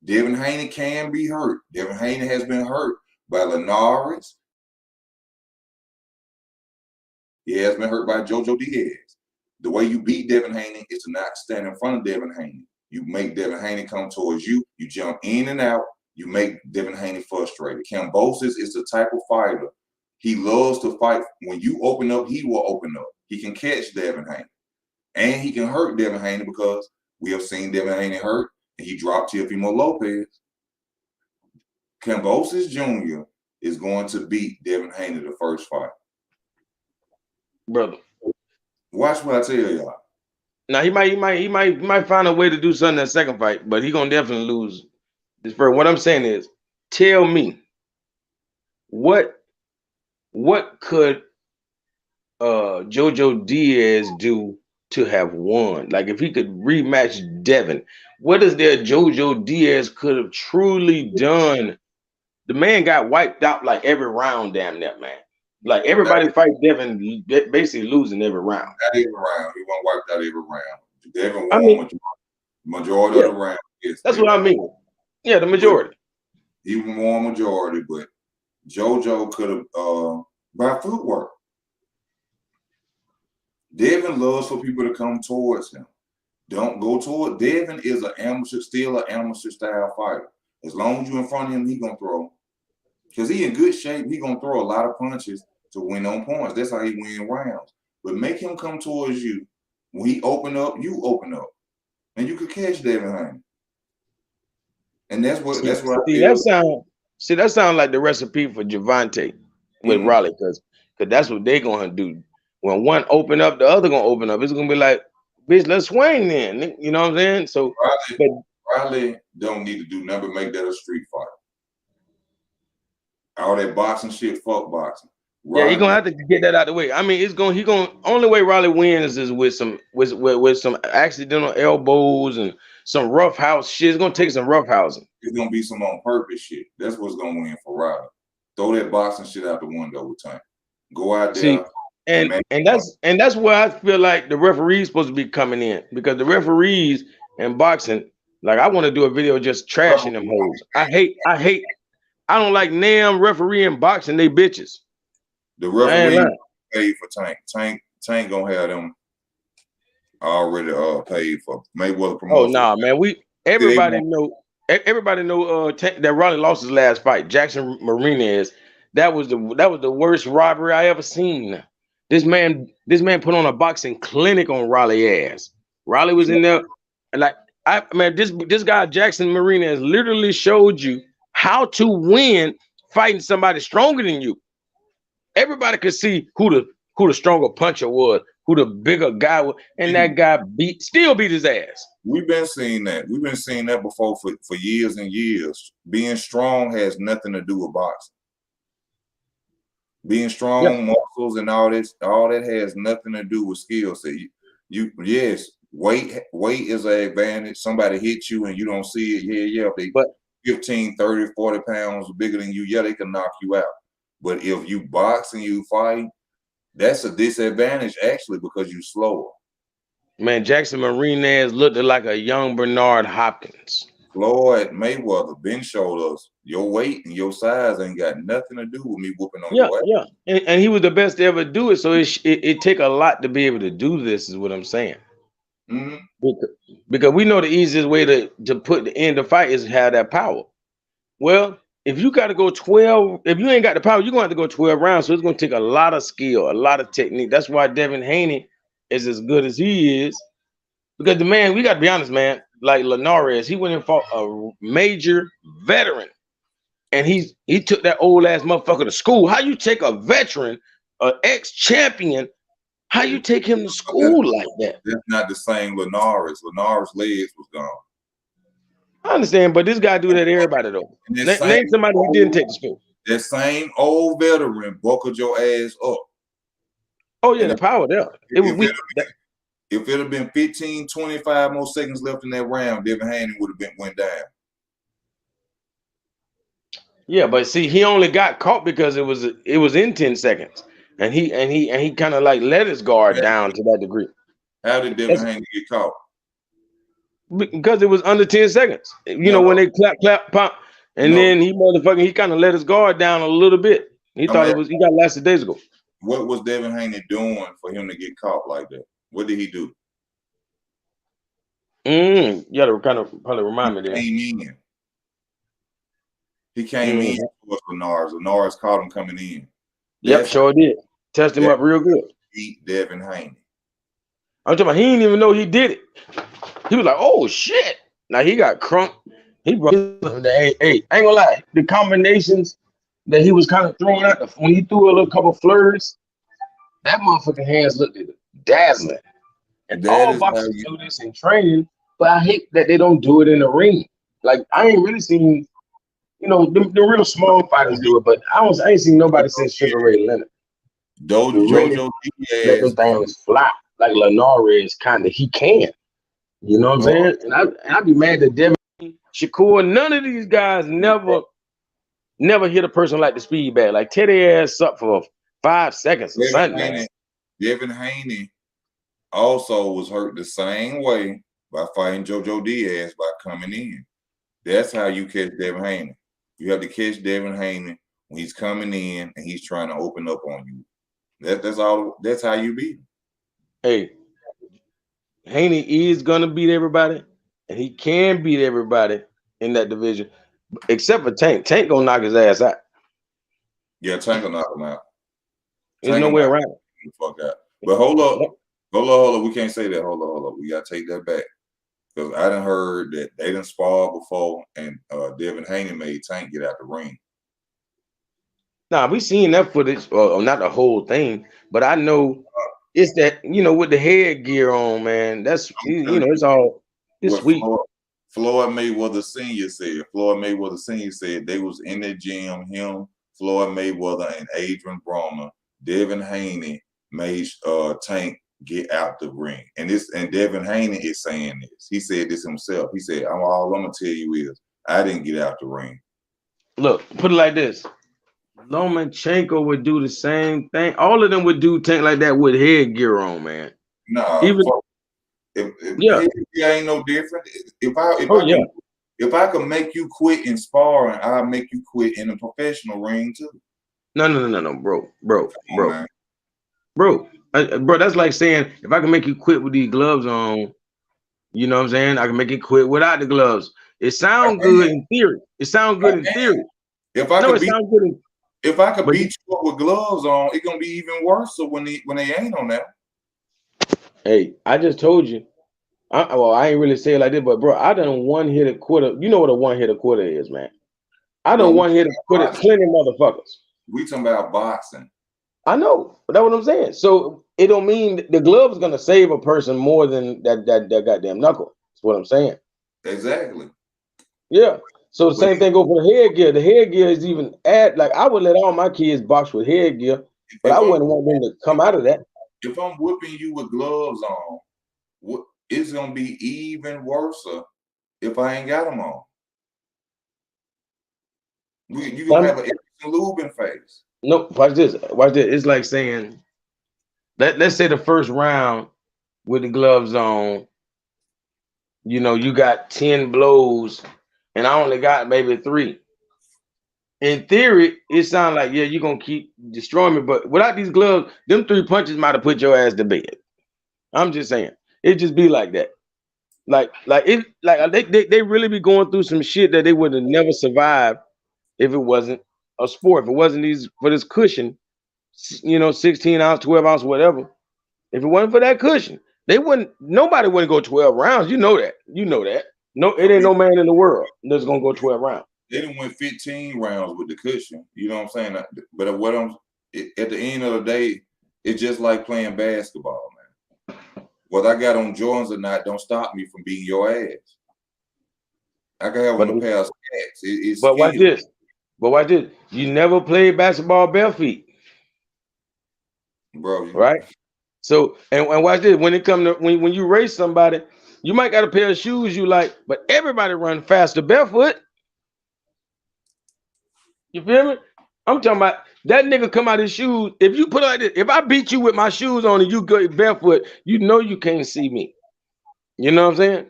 Devin Haney can be hurt. Devin Haney has been hurt by Linares. He has been hurt by Jojo Diaz. The way you beat Devin Haney is to not stand in front of Devin Haney. You make Devin Haney come towards you. You jump in and out. You make Devin Haney frustrated. Kambosos is the type of fighter. He loves to fight. When you open up, he will open up. He can catch Devin Haney. And he can hurt Devin Haney, because we have seen Devin Haney hurt, and he dropped Teofimo Lopez. Kambosos Jr. is going to beat Devin Haney the first fight. Brother, watch what I tell y'all. Now he might find a way to do something in that second fight, but he's gonna definitely lose this first. What I'm saying is, tell me, what could Jojo Diaz do to have won? Like, if he could rematch Devin, what is there Jojo Diaz could have truly done? The man got wiped out like every round, damn that man. Like, everybody fight Devin, basically losing every round. Not every round. He wasn't wiped out every round. Devin won majority of the round. That's what I mean. Yeah, the majority. He won majority, but JoJo could have by footwork. Devin loves for people to come towards him. Don't go toward. Devin is still an amateur style fighter. As long as you're in front of him, he gonna throw. Because he in good shape, he gonna throw a lot of punches to win on points. That's how he win rounds. But make him come towards you. When he open up, you open up, and you could catch Devin Haney. And that's what I feel. That sounds like the recipe for Javante with Raleigh, because that's what they're gonna do. When one open up, the other gonna open up. It's gonna be like, bitch, let's swing then. You know what I'm saying? So Raleigh don't need to do nothing but make that a street fight. All that boxing shit, fuck boxing. Yeah, he's gonna have to get that out the way. I mean, only way Raleigh wins is with some accidental elbows and some rough house shit. It's gonna take some rough housing. It's gonna be some on purpose shit. That's what's gonna win for Raleigh. Throw that boxing shit out the window with time. Go out there. And that's where I feel like the referee's supposed to be coming in, because the referees in boxing, like, I want to do a video just trashing them hoes. I don't like NAM referee in boxing. They bitches. The referee paid for Tank. Tank gonna have them already paid for Mayweather promotion. Oh no, man. Everybody know that Raleigh lost his last fight. Jackson Marinez. That was the worst robbery I ever seen. This man put on a boxing clinic on Raleigh ass. Raleigh was in there. And like this guy Jackson Marina has literally showed you how to win fighting somebody stronger than you. Everybody could see who the stronger puncher was, who the bigger guy was, and that guy still beat his ass. We've been seeing that. We've been seeing that before for years and years. Being strong has nothing to do with boxing. Being strong, muscles, and all that has nothing to do with skill set. Yes, weight is an advantage. Somebody hits you and you don't see it. Yeah. If they 15, 30, 40 pounds bigger than you, yeah, they can knock you out. But if you box and you fight, that's a disadvantage actually because you're slower. Man, Jackson Marinez looked like a young Bernard Hopkins. Floyd Mayweather been showed us your weight and your size ain't got nothing to do with me whooping on your ass. Yeah. And he was the best to ever do it. So it take a lot to be able to do this, is what I'm saying. Mm-hmm. Because we know the easiest way to put the end of fight is have that power. Well, if you got to go 12, if you ain't got the power, you're going to have to go 12 rounds. So it's going to take a lot of skill, a lot of technique. That's why Devin Haney is as good as he is. Because the man, we got to be honest, man, like Linares, he went and fought a major veteran. And he took that old ass motherfucker to school. How you take a veteran, an ex-champion, how you take him to school like that? That's not the same Linares. Linares' legs was gone. I understand, but this guy do that to everybody though. Name somebody who didn't take the school. That same old veteran buckled your ass up. Oh yeah, the power there. If it had been 15, 25 more seconds left in that round, Devin Haney would have went down. Yeah, but see, he only got caught because it was in 10 seconds, and he kind of like let his guard down to that degree. How did Devin Haney get caught? Because it was under 10 seconds. You know, when they clap, pop, and then he kind of let his guard down a little bit. He thought he got lasted days ago. What was Devin Haney doing for him to get caught like that? What did he do? You gotta kind of probably remind me there. He came in towards Linares. Linares caught him coming in. Yep, sure did. Test him up real good. Beat Devin Haney. I'm talking about he didn't even know he did it. He was like, oh shit. Now he got crunk. He brought hey, I ain't gonna lie. The combinations that he was kind of throwing out when he threw a little couple flurries, that motherfucking hands looked dazzling. And all boxers do this in training, but I hate that they don't do it in the ring. Like I ain't really seen, the real small fighters do it, but I ain't seen nobody since Sugar Ray Leonard. JoJo Diaz let them things fly like Linares kind of he can. You know what I'm saying? And I'd be mad that Devin Shakur, none of these guys never hit a person like the speed bag. Like tear their ass up for 5 seconds or something. Devin Haney also was hurt the same way by fighting JoJo Diaz by coming in. That's how you catch Devin Haney. You have to catch Devin Haney when he's coming in and he's trying to open up on you. That's all. That's how you beat him. Hey, Haney is gonna beat everybody, and he can beat everybody in that division, except for Tank. Tank gonna knock his ass out. Yeah, Tank will knock him out. There's no way around it. Fuck out. But hold up. We can't say that. Hold up. We gotta take that back. Because I done heard that they done sparred before and Devin Haney made Tank get out the ring. Nah, we seen that footage, or not the whole thing, but I know it's that, with the headgear on, man. That's, it's sweet. Floyd Mayweather Sr. said they was in the gym, him, Floyd Mayweather, and Adrian Broner. Devin Haney made Tank get out the ring. And Devin Haney is saying this. He said this himself. He said, all I'm gonna tell you is I didn't get out the ring. Look, put it like this. Lomachenko would do the same thing. All of them would do Tank like that with headgear on, man. Nah, headgear ain't no different. If I could make you quit in sparring, I'll make you quit in a professional ring too. No, bro. That's like saying if I can make you quit with these gloves on, you know what I'm saying? I can make you quit without the gloves. It sounds good in theory. If I could beat you up with gloves on, it's gonna be even worse. So when they ain't on that. Hey, I just told you, Well, I ain't really say it like this, but bro, I done one hit a quarter. You know what a one hit a quarter is, man. I done one hit a quarter plenty motherfuckers. We talking about boxing. I know, but that's what I'm saying. So it don't mean the glove is gonna save a person more than that goddamn knuckle. That's what I'm saying. Exactly. Yeah. So the same thing go for the headgear. The headgear is even like I would let all my kids box with headgear, but I wouldn't want them to come out of that. If I'm whipping you with gloves on, it's gonna be even worse if I ain't got them on. You gonna have an Lubin face. No, watch this. Watch this. It's like saying, let's say the first round with the gloves on, you know, you got 10 blows and I only got maybe 3. In theory, it sounds like, yeah, you're gonna keep destroying me, but without these gloves, them 3 punches might have put your ass to bed. I'm just saying, it just be like that. Like they really be going through some shit that they would have never survived if it wasn't a sport. If it wasn't for this cushion, you know, 16 ounce, 12 ounce, whatever. If it wasn't for that cushion, nobody wouldn't go 12 rounds. You know that. No, it ain't no man in the world that's gonna go 12 rounds. They done went 15 rounds with the cushion. You know what I'm saying? But at the end of the day, it's just like playing basketball, man. Whether I got on Jordans or not, don't stop me from beating your ass. I can have on a pair of Skats. But watch this. You never played basketball bare feet, bro. Right? So and watch this. When it comes to when you race somebody, you might got a pair of shoes you like, but everybody run faster barefoot. You feel me? I'm talking about that nigga come out his shoes. If you put it like this, if I beat you with my shoes on and you go barefoot, you know you can't see me. You know what I'm saying?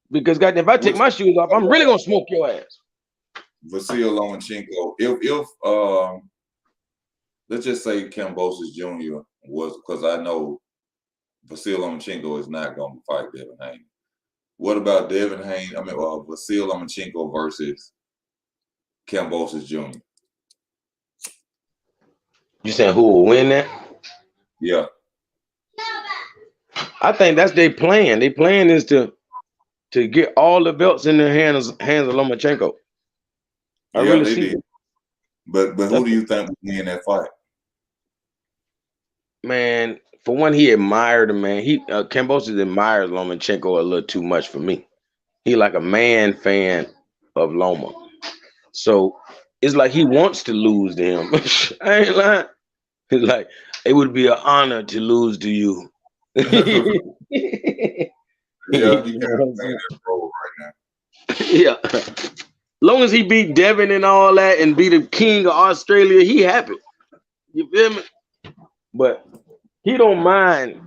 Because goddamn, if I take my shoes off, I'm really gonna smoke your ass. Vasil Lomachenko. If let's just say Kambosos Jr. was, because I know Vasil Lomachenko is not gonna fight Devin Haney. What about Devin Haney? I mean, Vasil Lomachenko versus Kambosos Jr. You saying who will win that? Yeah. I think that's their plan. Their plan is to get all the belts in their hands of Lomachenko. I really see it. But who do you think will win that fight? Man, for one, he admired him, man. Kambosos admires Lomachenko a little too much for me. He like a man fan of Loma. So it's like he wants to lose to him. I ain't lying. It's like it would be an honor to lose to you. Yeah, you can't play that role right now. Yeah. Long as he beat Devin and all that and be the king of Australia, he happy. You feel me? But he don't mind.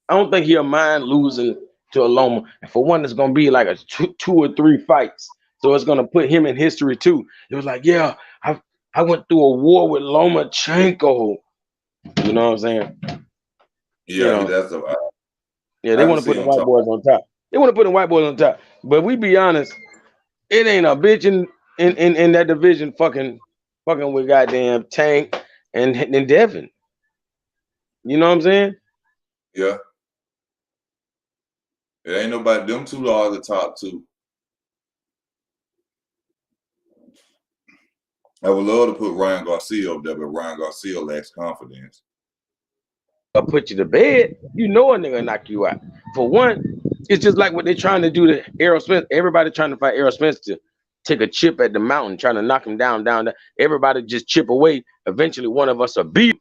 I don't think he'll mind losing to a Loma. And for one, it's gonna be like a two or 3 fights. So it's gonna put him in history too. It was like, yeah, I went through a war with Lomachenko. You know what I'm saying? Yeah, they want to put the white boys on top. They want to put the white boys on top. But we be honest, it ain't a bitch in that division fucking with goddamn Tank and Devin. You know what I'm saying? Yeah. It ain't nobody. Them two are the top 2. I would love to put Ryan Garcia up there, but Ryan Garcia lacks confidence. I'll put you to bed. You know a nigga knock you out. For one, it's just like what they're trying to do to Errol Spence. Everybody trying to fight Errol Spence to take a chip at the mountain, trying to knock him down. Everybody just chip away. Eventually, one of us will beat him.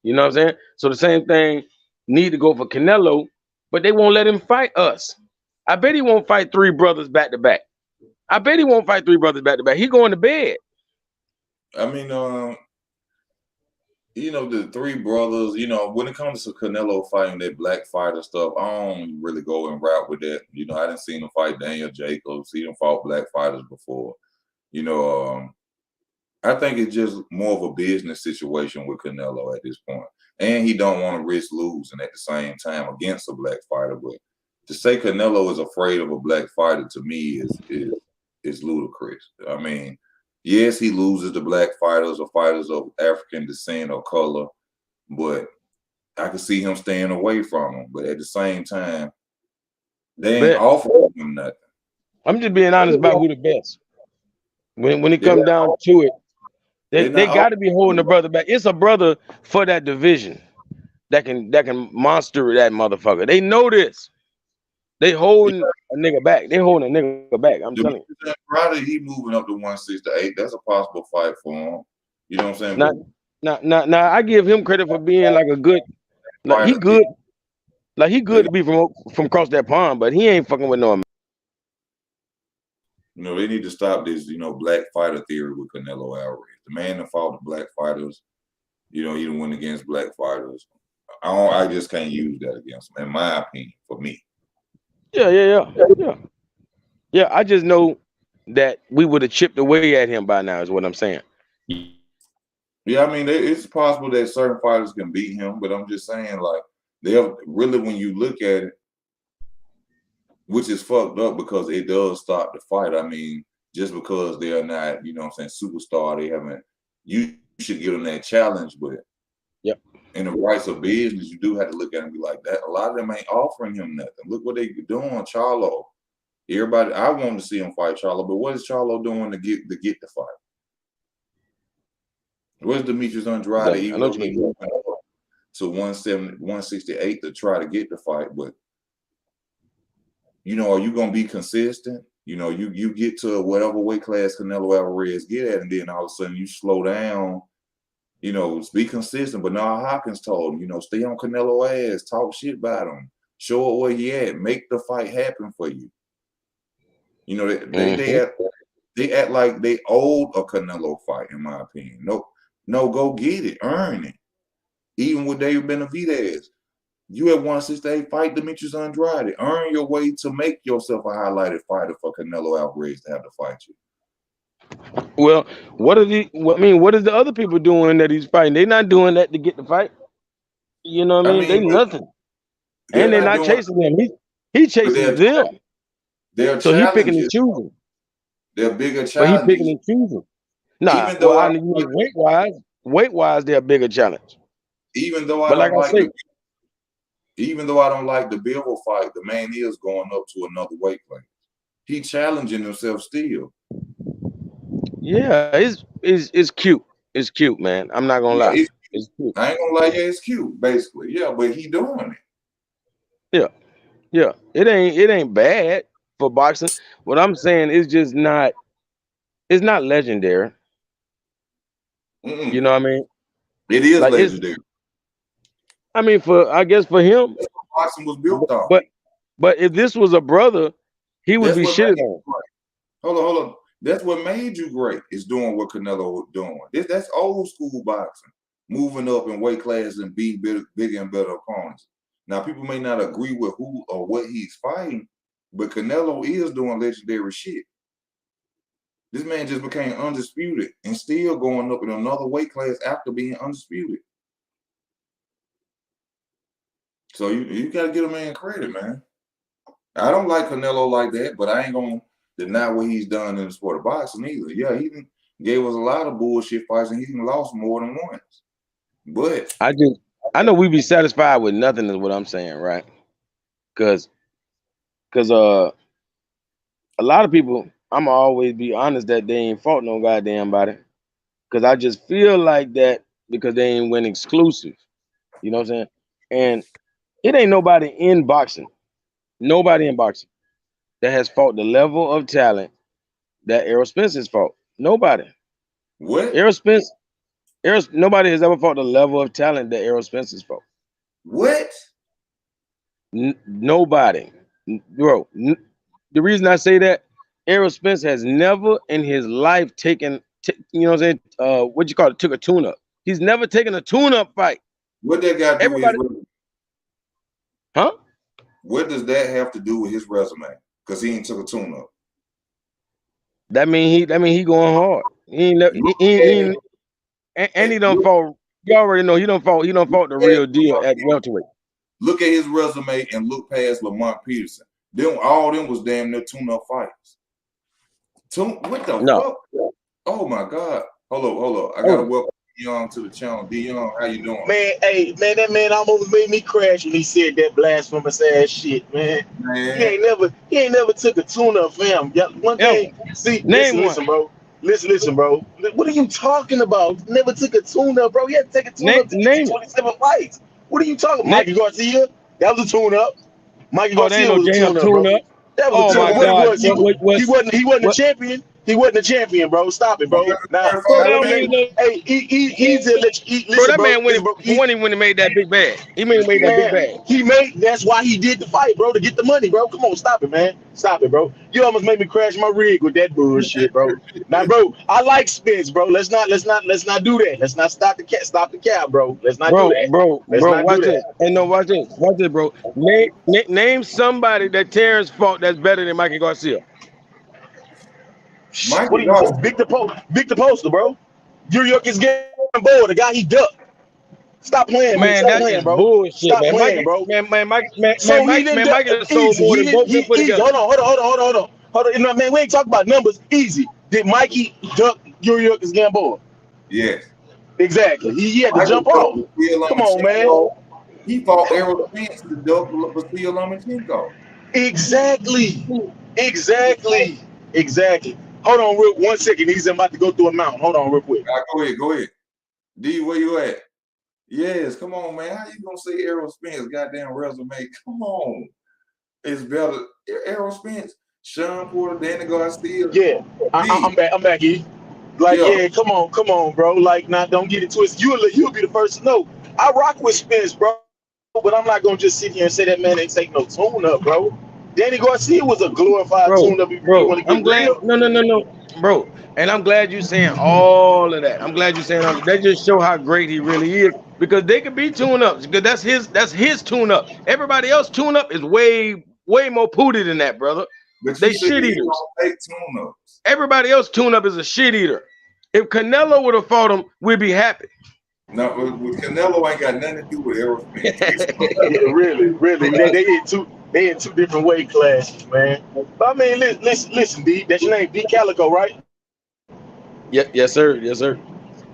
You know what I'm saying? So the same thing need to go for Canelo, but they won't let him fight us. I bet he won't fight 3 brothers back to back. I bet he won't fight 3 brothers back to back. He going to bed. I mean, the 3 brothers, when it comes to Canelo fighting that black fighter stuff, I don't really go and route with that. I didn't see him fight Daniel Jacobs. He done fought black fighters before. I think it's just more of a business situation with Canelo at this point. And he don't want to risk losing at the same time against a black fighter. But to say Canelo is afraid of a black fighter, to me, is ludicrous. I mean, yes, he loses to black fighters or fighters of African descent or color, but I could see him staying away from them. But at the same time, They ain't offering him nothing. I'm just being honest about who the best. When it comes down to it, they got to be holding the brother back. It's a brother for that division that can monster that motherfucker. They know this. They holding a nigga back. They holding a nigga back. I'm telling you. Probably he moving up to 168. That's a possible fight for him. You know what I'm saying? Now, I give him credit for being like a good, like he good, to be from across that pond, but he ain't fucking with no. You know, they need to stop this, black fighter theory with Canelo Alvarez. The man that fought the black fighters, he didn't win against black fighters. I just can't use that against him, in my opinion, for me. Yeah. I just know that we would have chipped away at him by now, is what I'm saying. Yeah, I mean, it's possible that certain fighters can beat him, but I'm just saying, like, they'll really, when you look at it, which is fucked up because it does stop the fight. I mean, just because they're not, superstar, they haven't. You should give them that challenge, but in the rights of business, you do have to look at it and be like that. A lot of them ain't offering him nothing. Look what they doing, Charlo. Everybody, I want to see him fight Charlo, but what is Charlo doing to get the fight? Where's Demetrius Andrade? Even though he moved to 168 to try to get the fight, but are you gonna be consistent? You get to whatever weight class Canelo Alvarez get at, and then all of a sudden you slow down. Be consistent. But now Hopkins told him, stay on Canelo ass, talk shit about him, show it where he at, make the fight happen for you. They act like they owed a Canelo fight, in my opinion. No, go get it, earn it. Even with David Benavidez, you at 168, fight Demetrius Andrade, earn your way to make yourself a highlighted fighter for Canelo Alvarez to have to fight you. Well, what is the other people doing that he's fighting? They're not doing that to get the fight. You know what I mean? They nothing. And they're not chasing them. He chases them. So he picking and choosing. They're bigger challenges. But he picking and choosing. Nah, weight wise, they're a bigger challenge. Even though I don't like the Bivol fight, the man is going up to another weight class. He challenging himself still. Yeah, it's cute. It's cute, man. I'm not gonna lie. It's cute. I ain't gonna lie. Yeah, it's cute, basically. Yeah, but he doing it. Yeah. It ain't bad for boxing. What I'm saying is just not. It's not legendary. You know what I mean? It is like legendary. I guess for him, boxing was built on. But if this was a brother, he would be shitted on. Hold on. That's what made you great, is doing what Canelo was doing. That's old school boxing, moving up in weight classes and being bigger and better opponents. Now, people may not agree with who or what he's fighting, but Canelo is doing legendary shit. This man just became undisputed and still going up in another weight class after being undisputed. So you got to give a man credit, man. I don't like Canelo like that, but I ain't going to deny what he's done in the sport of boxing either. Yeah, he gave us a lot of bullshit fights, and he lost more than once. But I know we be satisfied with nothing is what I'm saying, right? Because a lot of people, I'm going to always be honest that they ain't fought no goddamn body. Because I just feel like that because they ain't win exclusive. You know what I'm saying? And it ain't nobody in boxing that has fought the level of talent that Errol Spence has fought. Nobody. What? Nobody has ever fought the level of talent that Errol Spence has fought. What? Nobody. Bro, the reason I say that, Errol Spence has never in his life taken, you know what I'm saying, what you call it, took a tune-up. He's never taken a tune-up fight. What that got to do with his resume? Huh? What does that have to do with his resume? Because he ain't took a tune-up. That mean he going hard. He don't fought. You already know he don't fought the real deal at welterweight. Look at his resume and look past Lamont Peterson. All them was damn near tune-up fights. What the fuck? Oh my God. Hold up. I gotta welcome Young to the channel. D Young, how you doing? Man, hey, man, that man almost made me crash when he said that blasphemous ass shit, man. He ain't never took a tune-up, fam. Yeah, one thing, see, listen, bro. Listen, bro. What are you talking about? Never took a tune-up, bro. He had to take a tune-up to get to 27 fights. What are you talking about? Mikey Garcia? That was a tune-up. Mikey Garcia was a tune-up, bro. That was a tune-up. What it was, he wasn't a champion. He wasn't a champion, bro. Stop it, bro. Now easy to let you eat. Listen, bro, that man when he made that big bag. He made that big bag. That's why he did the fight, bro, to get the money, bro. Come on, stop it, man. Stop it, bro. You almost made me crash my rig with that bullshit, bro. Now, bro, I like Spence, bro. Let's not do that. Let's not stop the cab, bro. Let's not do that. Bro, watch it. And no, watch it, bro. Name somebody that Terrence fought that's better than Mikey Garcia. What are you talking? Big the poster, bro. New York is getting bored. The guy he ducked. Stop playing, man. Stop playing, bro. Bullshit, Stop man. playing, bro. Mikey sold more than both of them put together. Hold on. Man, we ain't talking about numbers. Easy. Did Mikey duck New York is getting bored? Yes. Exactly. He had to jump off. Come on, man. He fought Errol Spence to duck Vasily Lomachenko. Exactly. Hold on, 1 second. He's about to go through a mountain. Hold on, real quick. Go ahead. D, where you at? Yes, come on, man. How you gonna say Errol Spence goddamn resume? Come on. It's better. Errol Spence, Sean Porter, Danny Garcia. Yeah, I'm back here. Like, yeah, come on, bro. Like, now don't get it twisted. You'll be the first to know. I rock with Spence, bro. But I'm not gonna just sit here and say that man ain't take no tune up, bro. Danny Garcia was a glorified tune up. Bro, I'm glad. No, bro. And I'm glad you're saying all of that. I'm glad you're saying all that. That just show how great he really is. Because they could be tune ups. Because that's his tune up. Everybody else tune up is way more pooty than that, brother. But they shit eaters. Everybody else tune up is a shit eater. If Canelo would have fought him, we'd be happy. No, with Canelo ain't got nothing to do with Errol Spence. Yeah, really. They in two different weight classes, man. But I mean, listen, D. That's your name, D Calico, right? Yes, sir.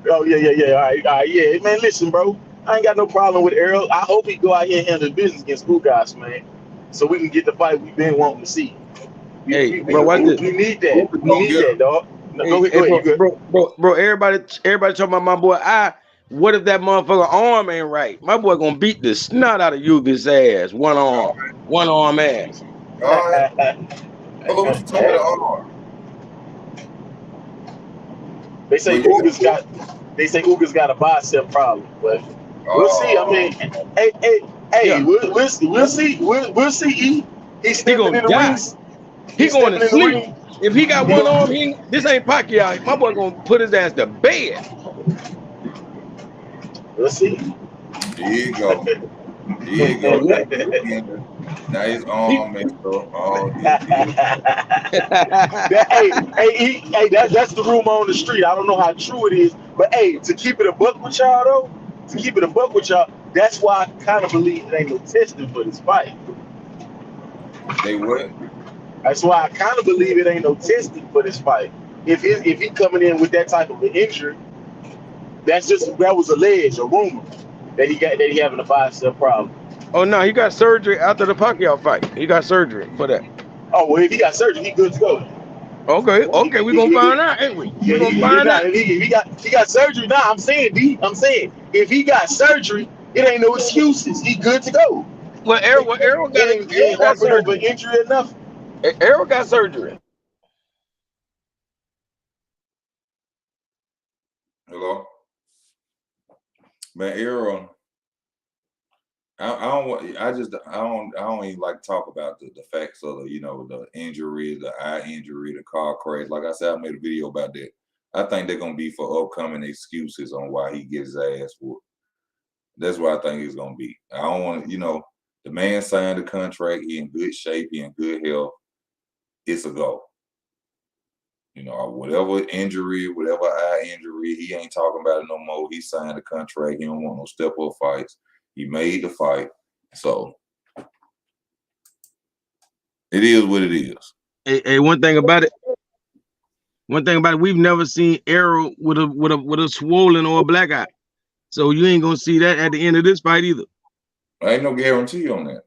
Oh, yeah. All right, yeah, man. Listen, bro. I ain't got no problem with Errol. I hope he go out here and handle business against Ugas, man, so we can get the fight we've been wanting to see. We need that. We need that, dog. No, go ahead, bro. Everybody talking about my boy. What if that motherfucker arm ain't right? My boy gonna beat the snot out of Ugas' ass. One arm ass. All right. What you talking about? They say Ugas got a bicep problem, but we'll see. I mean, hey, we'll see. We'll see. He's stepping in the rings. He going to sleep. If he got one arm, this ain't Pacquiao. My boy gonna put his ass to bed. We'll see. There you go. Now his arm messed up. Hey, that's the rumor on the street. I don't know how true it is, but hey, to keep it a buck with y'all, that's why I kind of believe it ain't no testing for this fight. They what? That's why I kind of believe it ain't no testing for this fight. If he coming in with that type of an injury, that was alleged, a rumor that he having a bicep problem. Oh no, he got surgery after the Pacquiao fight. He got surgery for that. Oh well, if he got surgery, he good to go. Okay, we gonna find out, ain't we? We gonna find out. He got surgery. Nah, I'm saying if he got surgery, it ain't no excuses. He good to go. Well, Errol got surgery. Injury enough. Errol got surgery. Hello, man. Errol, I don't even like to talk about the facts of the injury, the eye injury, the car crash. Like I said, I made a video about that. I think they're gonna be for upcoming excuses on why he gets his ass whooped. That's what I think it's gonna be. I don't want the man signed the contract. He in good shape. He in good health. It's a go. Whatever injury, whatever eye injury, he ain't talking about it no more. He signed the contract. He don't want no step-up fights. He made the fight. So it is what it is. Hey, one thing about it. One thing about it, we've never seen Errol with a swollen or a black eye. So you ain't gonna see that at the end of this fight either. There ain't no guarantee on that.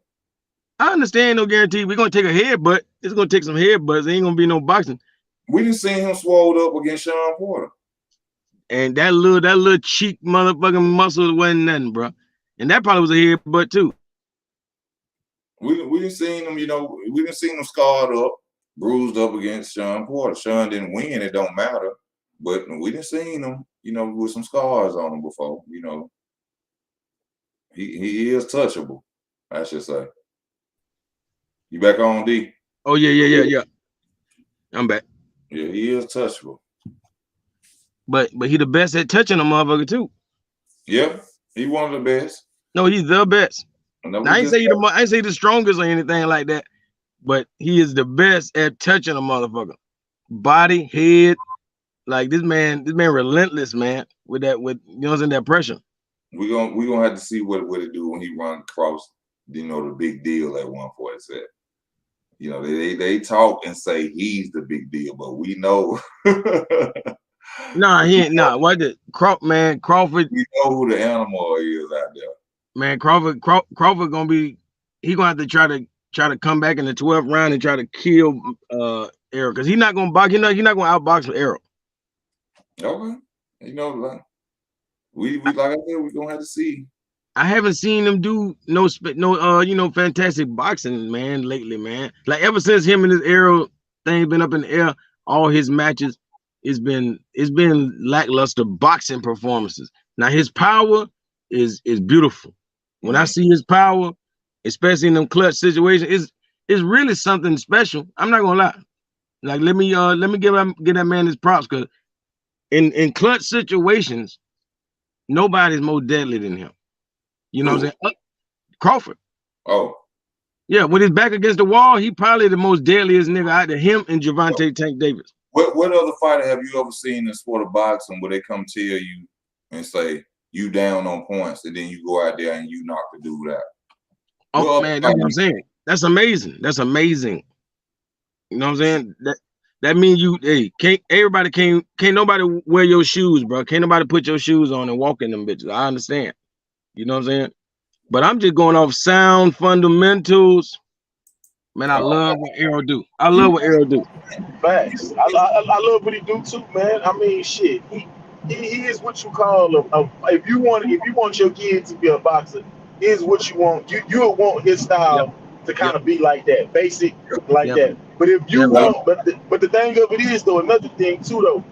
I understand, no guarantee. We're gonna take a headbutt. It's gonna take some headbutts. There ain't gonna be no boxing. We didn't see him swelled up against Sean Porter. And that little cheek motherfucking muscle wasn't nothing, bro. And that probably was a headbutt too. We didn't see him, we didn't see him scarred up, bruised up against Sean Porter. Sean didn't win, it don't matter. But we didn't see him, with some scars on him before, He is touchable, I should say. You back on, D? Oh, yeah. I'm back. Yeah, he is touchable. But he the best at touching a motherfucker too. Yeah, he one of the best. No, he's the best. Now, I ain't say the strongest or anything like that, but he is the best at touching a motherfucker. Body, head, like this man relentless, man, with that pressure. We're gonna have to see what it do when he run across, the big deal at 147. They talk and say he's the big deal, but we know. Nah, he ain't. Nah, what the Crawford? We know who the animal is out there. Man, Crawford gonna be. He gonna have to try to come back in the 12th round and try to kill Errol, because he's not gonna box. He's not gonna outbox with Errol. Okay, like we like I said, we're gonna have to see. I haven't seen him do no fantastic boxing, man, lately, man. Like ever since him and his Errol thing been up in the air, all his matches, it's been lackluster boxing performances. Now his power is beautiful. When I see his power, especially in them clutch situations, it's really something special. I'm not gonna lie. Like let me give that man his props, because in clutch situations, nobody's more deadly than him. You know what I'm saying? Crawford. Oh. Yeah, with his back against the wall, he probably the most deadliest nigga out there. Him and Gervonta Tank Davis. What other fighter have you ever seen in the sport of boxing where they come tell you and say you down on points, and then you go out there and you knock the dude out? Oh man, that's what I'm saying. That's amazing. That's amazing. You know what I'm saying? That means can't nobody wear your shoes, bro. Can't nobody put your shoes on and walk in them bitches. I understand. You know what I'm saying? But I'm just going off sound fundamentals. Man, I love what Errol do. Facts. I love what he do too, man. I mean, shit. He is what you call if you want your kid to be a boxer, is what you want. You would want his style to kind of be like that, basic like that. But if you want, but the thing of it is though, another thing too though.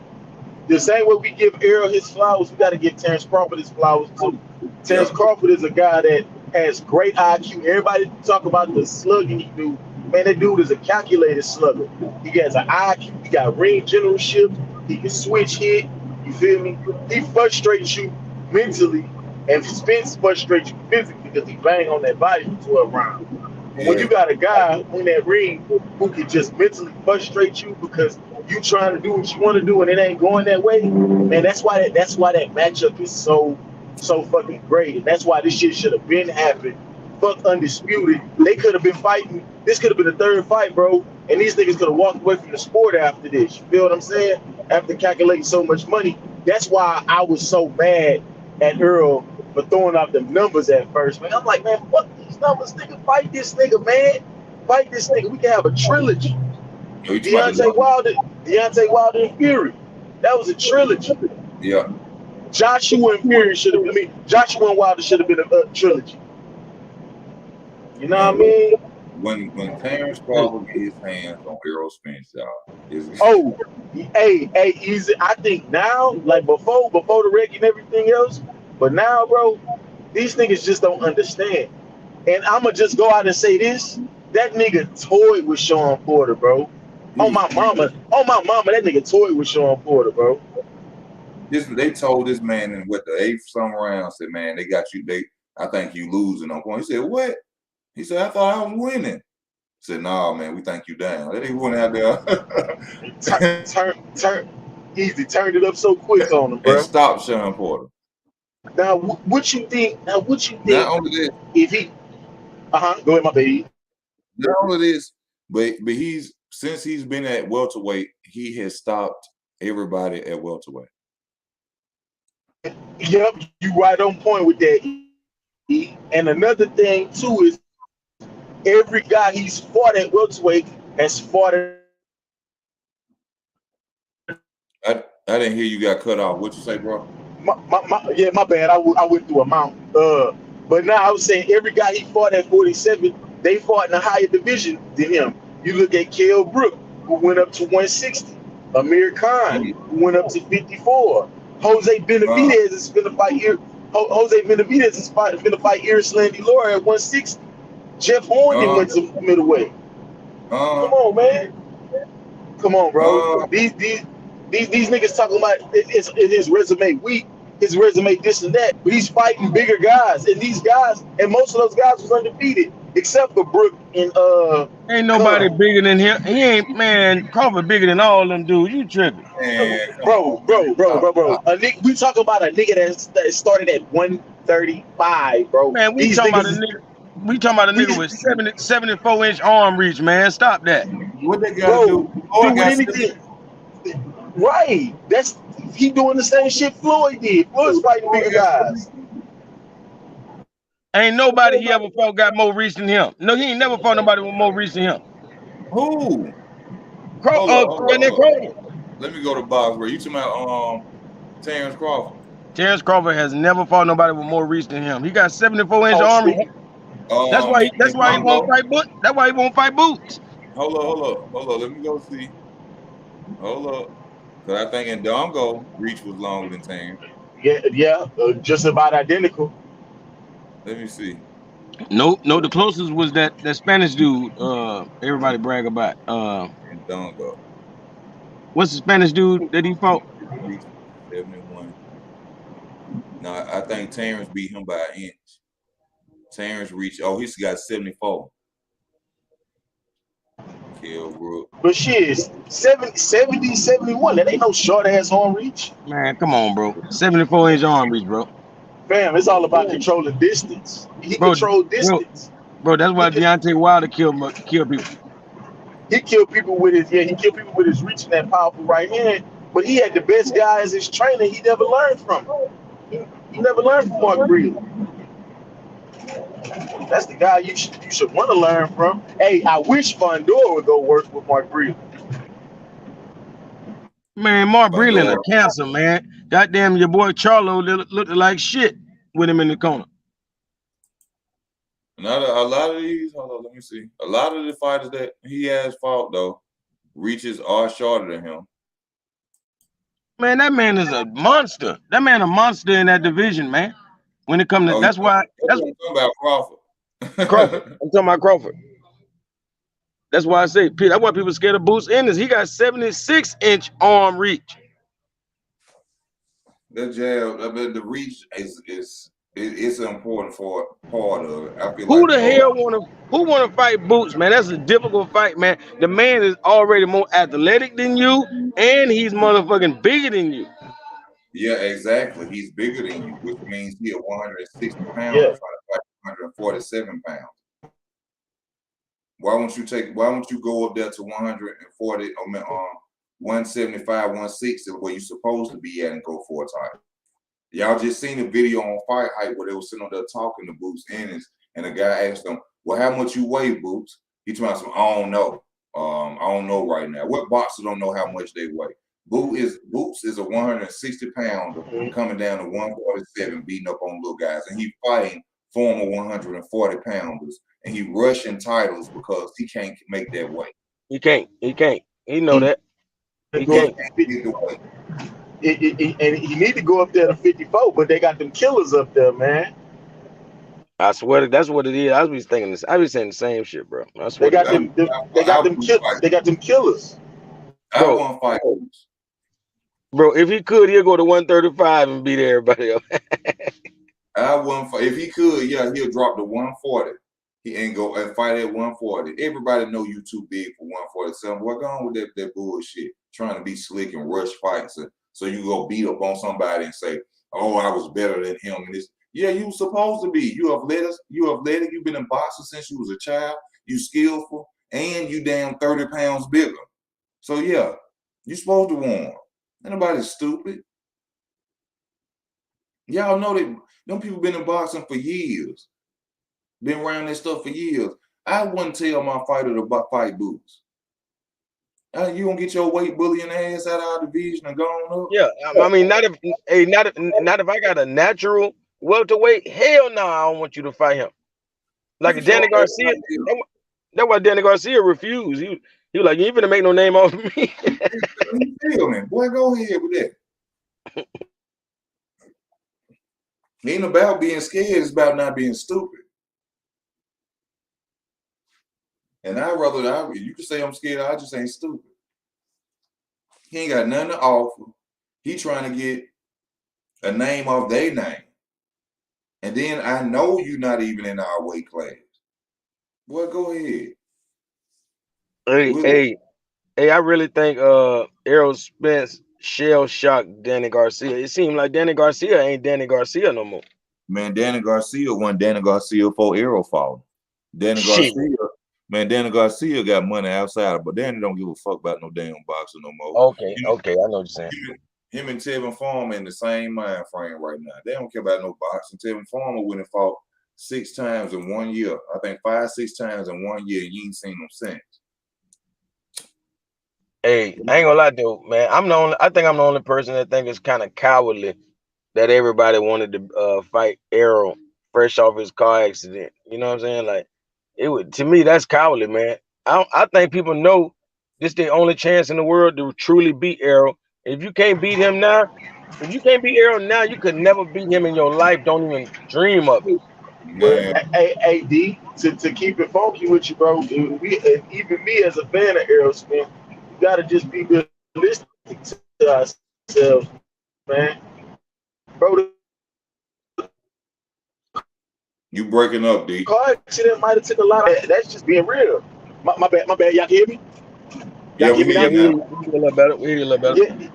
The same way we give Errol his flowers, we got to give Terrence Crawford his flowers too. Terrence Crawford is a guy that has great IQ. Everybody talk about the slugging he do. Man, that dude is a calculated slugger. He has an IQ. He got ring generalship. He can switch hit. You feel me? He frustrates you mentally, and Spence frustrates you physically because he bang on that body for 12 rounds. When you got a guy in that ring who can just mentally frustrate you because you trying to do what you want to do and it ain't going that way, man, that's why that matchup is so fucking great. And that's why this shit should have been happening. Fuck Undisputed. They could have been fighting. This could have been the third fight, bro. And these niggas could have walked away from the sport after this. You feel what I'm saying? After calculating so much money. That's why I was so mad at Earl for throwing out the numbers at first, man. I'm like, man, fuck these numbers, nigga. Fight this nigga, man. Fight this nigga. We can have a trilogy. Deontay Wilder and Fury. That was a trilogy. Yeah. Joshua and Fury Joshua and Wilder should have been a trilogy. You know what I mean? When Terrence Crawford get his hands on Errol Spence, easy. I think now, like before the wreck and everything else, but now, bro, these niggas just don't understand. And I'ma just go out and say this: that nigga toyed with Sean Porter, bro. On my mama, that nigga toyed with Sean Porter, bro. They told this man in the 8th some round, said, man, they got you. I think you losing on point. He said, what? He said, I thought I was winning. He said, nah, man, we think you down. They went out there. Turned it up so quick on him, bro. And stopped Sean Porter. Now, what you think? Not only this, if he, go ahead, my baby. Not only this, but since he's been at welterweight, he has stopped everybody at welterweight. Yep, you right on point with that. And another thing too is every guy he's fought at welterweight has fought at. I didn't hear you got cut off. What you say, bro? My bad. I went through a mountain. But now I was saying every guy he fought at 47, they fought in a higher division than him. You look at Kell Brook, who went up to 160. Amir Khan, who went up to 54. Jose Benavidez is going to fight here. Jose Benavidez is going to fight Irislandy Laura at 160. Jeff Horn went to middleweight. Come on, man. Come on, bro. These niggas talking about his resume weak, his resume this and that, but he's fighting bigger guys, and these guys, and most of those guys was undefeated, except for Brook and Ain't nobody bigger than him. He ain't, man. Crawford bigger than all them dudes. You tripping? Bro. We talk about a nigga that started at 135, bro. Man, we talking about a nigga. We talking about a nigga with 74-inch arm reach, man. Stop that. What they gotta do? Do anything. Right. He doing the same shit Floyd did. Floyd's fighting bigger guys. Ain't nobody he ever fought got more reach than him. No, he ain't never fought nobody with more reach than him. Who? Crawford. Let me go to box where you talking about Terrence Crawford. Terrence Crawford has never fought nobody with more reach than him. He got 74-inch arm reach. That's why he won't fight Boots. That's why he won't fight Boots. Hold up. Let me go see. Hold up. Because I think in Dongo, reach was longer than Terrence. Yeah, just about identical. Let me see. No, the closest was that Spanish dude. Everybody brag about. In Dongo. What's the Spanish dude that he fought? 71. No, I think Terrence beat him by an inch. Terrence reached. He's got 74. Kell Brook. But shit, 70, 71. That ain't no short ass arm reach. Man, come on, bro. 74-inch arm reach, bro. Fam, it's all about controlling distance. He controlled distance. Bro, that's why Deontay Wilder killed people. He killed people with his reach and that powerful right hand. But he had the best guy as his trainer. He never learned from him. He never learned from Mark Breland. That's the guy you should want to learn from. Hey, I wish Fundora would go work with Mark Breland. Man, Mark Breland a cancer, man. Goddamn, your boy Charlo looked like shit with him in the corner. A lot of these, hold on, let me see. A lot of the fighters that he has fought, though, reaches are shorter than him. Man, that man is a monster. That man a monster in that division, man. When it comes to that's what I'm talking about Crawford. I'm talking about Crawford. That's why I say that's why people scared of Boots Ennis. He got 76-inch arm reach. The jab, I mean, the reach is an important part of it. I feel who wanna fight Boots, man? That's a difficult fight, man. The man is already more athletic than you, and he's motherfucking bigger than you. Yeah, exactly. He's bigger than you, which means he's 160 pounds Yeah. trying to fight 147 pounds. Why won't you go up there to 140 175, 160 where you're supposed to be at and go for a title? Y'all just seen a video on Fight Hype where they were sitting on there talking to Boots Ennis, and the guy asked them, "Well, how much you weigh, Boots?" He told me, "I don't know. I don't know right now. What boxer don't know how much they weigh?" Boots is a 160 pounder coming down to 147, beating up on little guys, and he fighting former 140 pounders, and he rushing titles because he can't make that weight. He can't. He know that. He can't. And he need to go up there to 54, but they got them killers up there, man. I swear that's what it is. I was thinking this. I was saying the same shit, bro. I swear they got them killers. I want to fight Boots. Bro, if he could, he'll go to 135 and beat everybody else. I wouldn't fight. If he could, yeah, he'll drop to 140. He ain't go and fight at 140. Everybody know you too big for 147. What going with that bullshit? Trying to be slick and rush fights, so you go beat up on somebody and say, "Oh, I was better than him." And this, yeah, you supposed to be. You athletic. You've been in boxing since you was a child. You skillful, and you damn 30 pounds bigger. So yeah, you supposed to win. Nobody's stupid. Y'all know that them people been in boxing for years. Been around this stuff for years. I wouldn't tell my fighter to fight boots. You gonna get your weight bullying ass out of our division and going up? Yeah, I mean, not if I got a natural welterweight. Hell no, I don't want you to fight him. Like Danny Garcia. That's why Danny Garcia refused. He was like, you ain't finna make no name off of me. Boy, go ahead with that. It ain't about being scared, it's about not being stupid. And you can say I'm scared, I just ain't stupid. He ain't got nothing to offer. He trying to get a name off their name. And then I know you're not even in our weight class. Boy, go ahead. Hey, I really think Errol Spence shell-shocked Danny Garcia. It seemed like Danny Garcia ain't Danny Garcia no more. Man, Danny Garcia wasn't Danny Garcia for Errol fought. Danny Garcia got money outside, but Danny don't give a fuck about no damn boxing no more. Okay, I know what you're saying. Him and Tevin Farmer in the same mind frame right now. They don't care about no boxing. Tevin Farmer went and fought 6 times in 1 year. I think 5-6 times in 1 year. You ain't seen them since. Hey, I ain't gonna lie though, man. I think I'm the only person that think it's kind of cowardly that everybody wanted to fight Errol fresh off his car accident. You know what I'm saying? Like, to me, that's cowardly, man. I think people know this is the only chance in the world to truly beat Errol. If you can't beat him now, you could never beat him in your life. Don't even dream of it. Well, AD, to keep it funky with you, bro. Even me as a fan of Errol Spence, you gotta just be realistic to ourselves, man. Bro, you breaking up, D. Car accident might have took a lot of. That's just being real. My bad. Y'all can hear me? Yeah, we hear you a little better. We hear you a little better.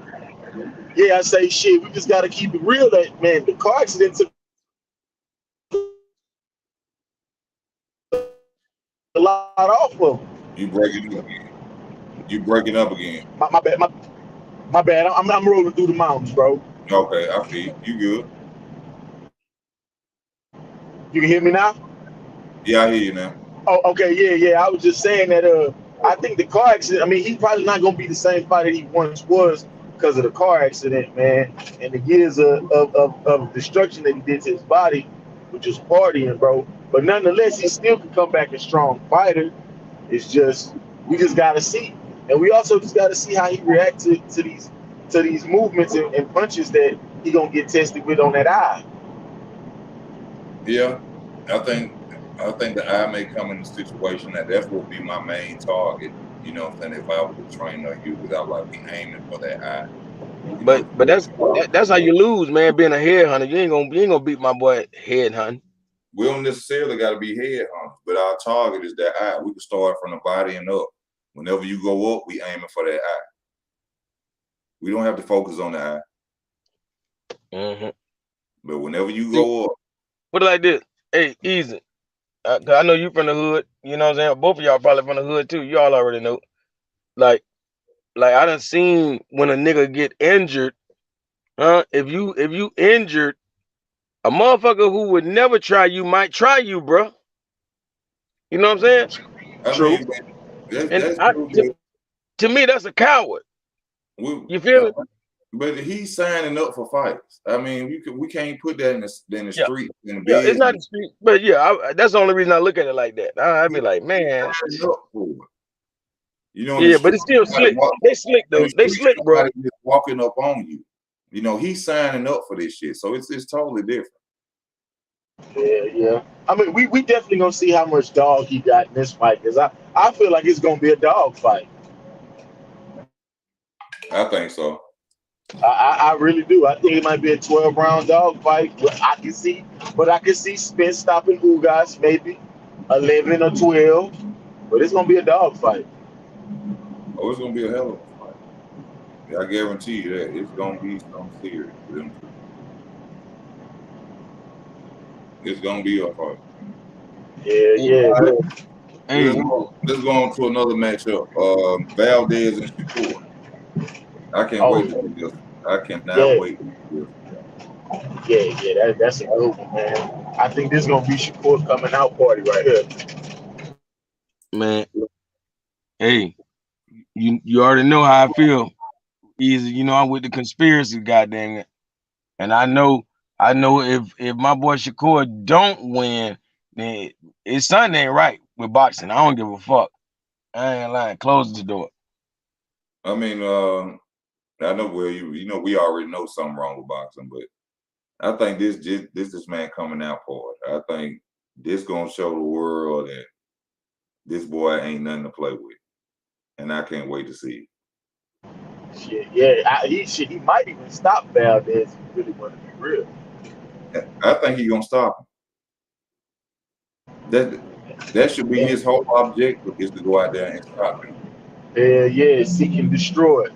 Yeah, I say shit. We just gotta keep it real. That man, the car accident took a lot off of him. You breaking up again. My bad. My bad. I'm rolling through the mountains, bro. Okay, I feel you good. You can hear me now? Yeah, I hear you now. Oh, okay, yeah. I was just saying that I think the car accident, I mean, he's probably not gonna be the same fighter he once was because of the car accident, man, and the years of destruction that he did to his body, which was partying, bro. But nonetheless, he still can come back a strong fighter. It's just we just gotta see. And we also just gotta see how he reacts to these movements and punches that he gonna get tested with on that eye. Yeah, I think the eye may come in a situation that would be my main target. You know what I'm saying? If I was a trainer, I would be aiming for that eye. But that's how you lose, man. Being a headhunter, you ain't gonna beat my boy headhunting. We don't necessarily got to be headhunters, but our target is that eye. We can start from the body and up. Whenever you go up, we aiming for that eye. We don't have to focus on the eye. Mm-hmm. But whenever you go up, put it like this. Hey, easy. I know you from the hood. You know what I'm saying? Both of y'all probably from the hood too. Y'all already know. Like I done seen when a nigga get injured. If you injured, a motherfucker who would never try you might try you, bro. You know what I'm saying? True. That's true. To me, that's a coward. You feel me? But he's signing up for fights. I mean, we can't put that in the street. Yeah, it's not the street. But that's the only reason I look at it like that. I'd be like, man. You know, yeah, but it's still slick. They slick though. They slick, bro. Walking up on you. You know, he's signing up for this shit. So it's totally different. Yeah. I mean, we definitely gonna see how much dog he got in this fight because I feel like it's gonna be a dog fight. I think so. I really do. I think it might be a 12-round dog fight. I can see Spence stopping Ugas maybe 11 or 12, but it's gonna be a dog fight. Oh, it's gonna be a hell of a fight. Yeah, I guarantee you that it's gonna be something serious for them two. It's gonna be a fight. Yeah. Let's go on to another matchup. Valdez and Shakur. I can't wait to see this. I cannot wait to see this. Yeah, that's a good one, man. I think this is gonna be Shakur's coming out party right here. Man, hey, you already know how I feel. Easy, you know I'm with the conspiracy, goddamn it. And I know if my boy Shakur don't win, then his son ain't right with boxing. I don't give a fuck. I ain't lying. Close the door. I mean, I know where you know we already know something wrong with boxing, but I think this man coming out for it. I think this gonna show the world that this boy ain't nothing to play with, and I can't wait to see it. Shit, yeah, he might even stop Valdez if he really want to be real. I think he's gonna stop him. That should be his whole objective, is to go out there and stop him. Yeah, seek and destroy.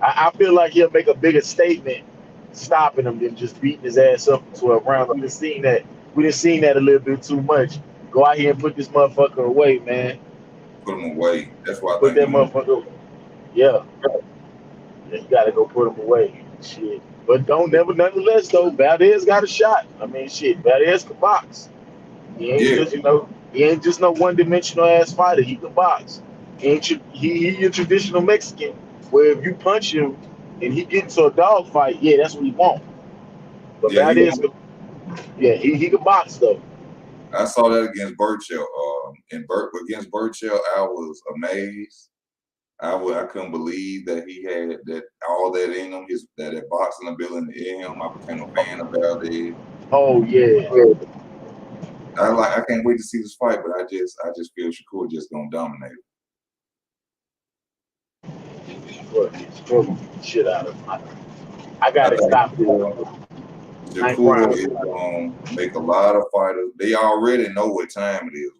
I feel like he'll make a bigger statement stopping him than just beating his ass up for 12 rounds. We done seen that. We done seen that a little bit too much. Go out here and put this motherfucker away, man. Put him away. That's why I Put think that motherfucker. Yeah, you gotta go put him away. Shit. But nonetheless though, Valdez got a shot. I mean, shit, Valdez can box. He ain't he ain't just no one-dimensional ass fighter. He can box. He a traditional Mexican where if you punch him and he get into a dog fight, yeah, that's what he want. But Valdez, he can box though. I saw that against Burchell. Against Burchell, I was amazed. I couldn't believe that he had all that in him. That boxing ability in him. I became a fan of Valdez. Oh yeah. I can't wait to see this fight, but I just feel Shakur just gonna dominate Shakur shit out of him. I gotta stop this. Shakur is gonna make a lot of fighters. They already know what time it is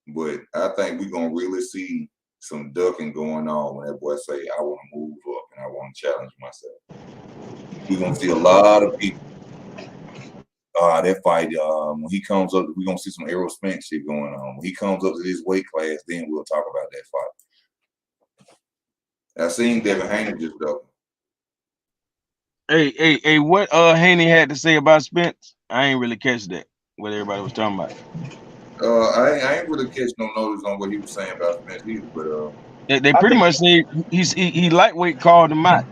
with him, but I think we're gonna really see some ducking going on when that boy say, "I want to move up and I want to challenge myself." We're gonna see a lot of people. That fight, when he comes up, we're gonna see some Errol Spence shit going on. When he comes up to this weight class, then we'll talk about that fight. I seen Devin Haney just though. Hey, what Haney had to say about Spence? I ain't really catch that. What everybody was talking about. I ain't really catch no notice on what he was saying about Spence either, but they pretty much say he lightweight called him out.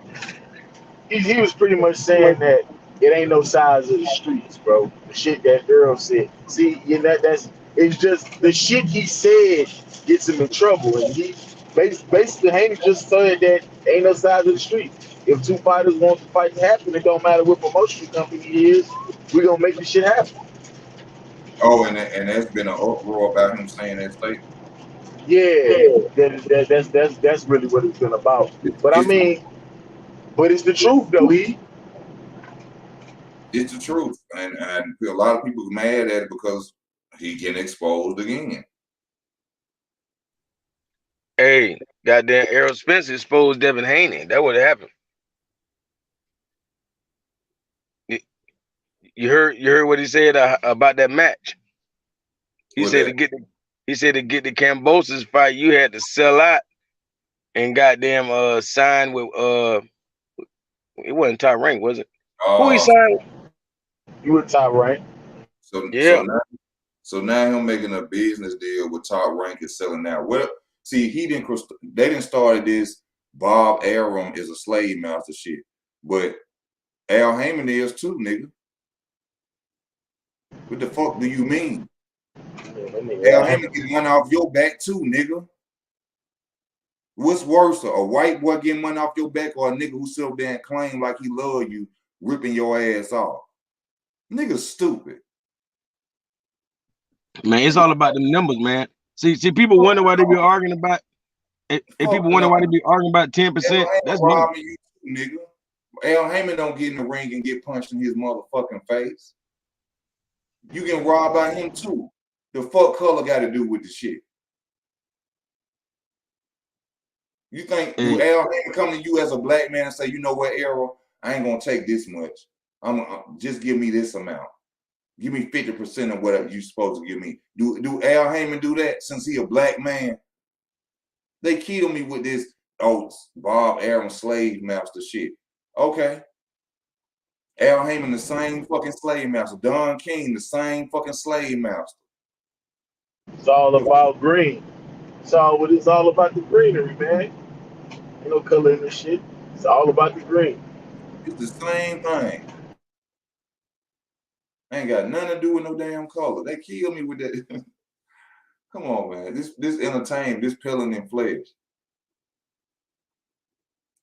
He was pretty much saying that it ain't no size of the streets, bro. The shit that Earl said. See, it's just the shit he said gets him in trouble, and he basically Haney just said that ain't no size of the streets. If two fighters want the fight to happen, it don't matter what promotion company it is. We gonna make the shit happen. Oh, and there's been an uproar about him saying that statement. Yeah, that's really what it's been about. But I mean, but it's the truth though. It's the truth, and a lot of people are mad at it because he getting exposed again. Hey, goddamn, Errol Spence exposed Devin Haney. That would have happened. You heard what he said about that match. He said to get the Cambosis fight, you had to sell out and goddamn sign with it wasn't Top Rank, was it? Who he signed? You were Top Rank. So now him making a business deal with Top Rank is selling out. Well, see, they didn't start this Bob Arum is a slave master shit, but Al Heyman is too, nigga. What the fuck do you mean? Al Heyman getting money off your back too, nigga. What's worse, a white boy getting money off your back or a nigga who sit up there and claim like he love you, ripping your ass off? Nigga stupid. Man, it's all about them numbers, man. See, people wonder why they be arguing about. If people wonder why they be arguing about 10%, that's robbing you, nigga. Al Heyman don't get in the ring and get punched in his motherfucking face. You get robbed by him too. The fuck color got to do with the shit? You think Al Heyman come to you as a black man and say, you know what, Errol, I ain't gonna take this much. I'm just give me this amount. Give me 50% of what you supposed to give me. Do Al Heyman do that since he a black man? They killed me with this. Oh, Bob Arum slave master shit. Okay. Al Heyman, the same fucking slave master. Don King, the same fucking slave master. It's all about green. It's all about the greenery, man. Ain't no color in this shit. It's all about the green. It's the same thing. Ain't got nothing to do with no damn color. They kill me with that. Come on, man. This entertainment, this peeling in flesh.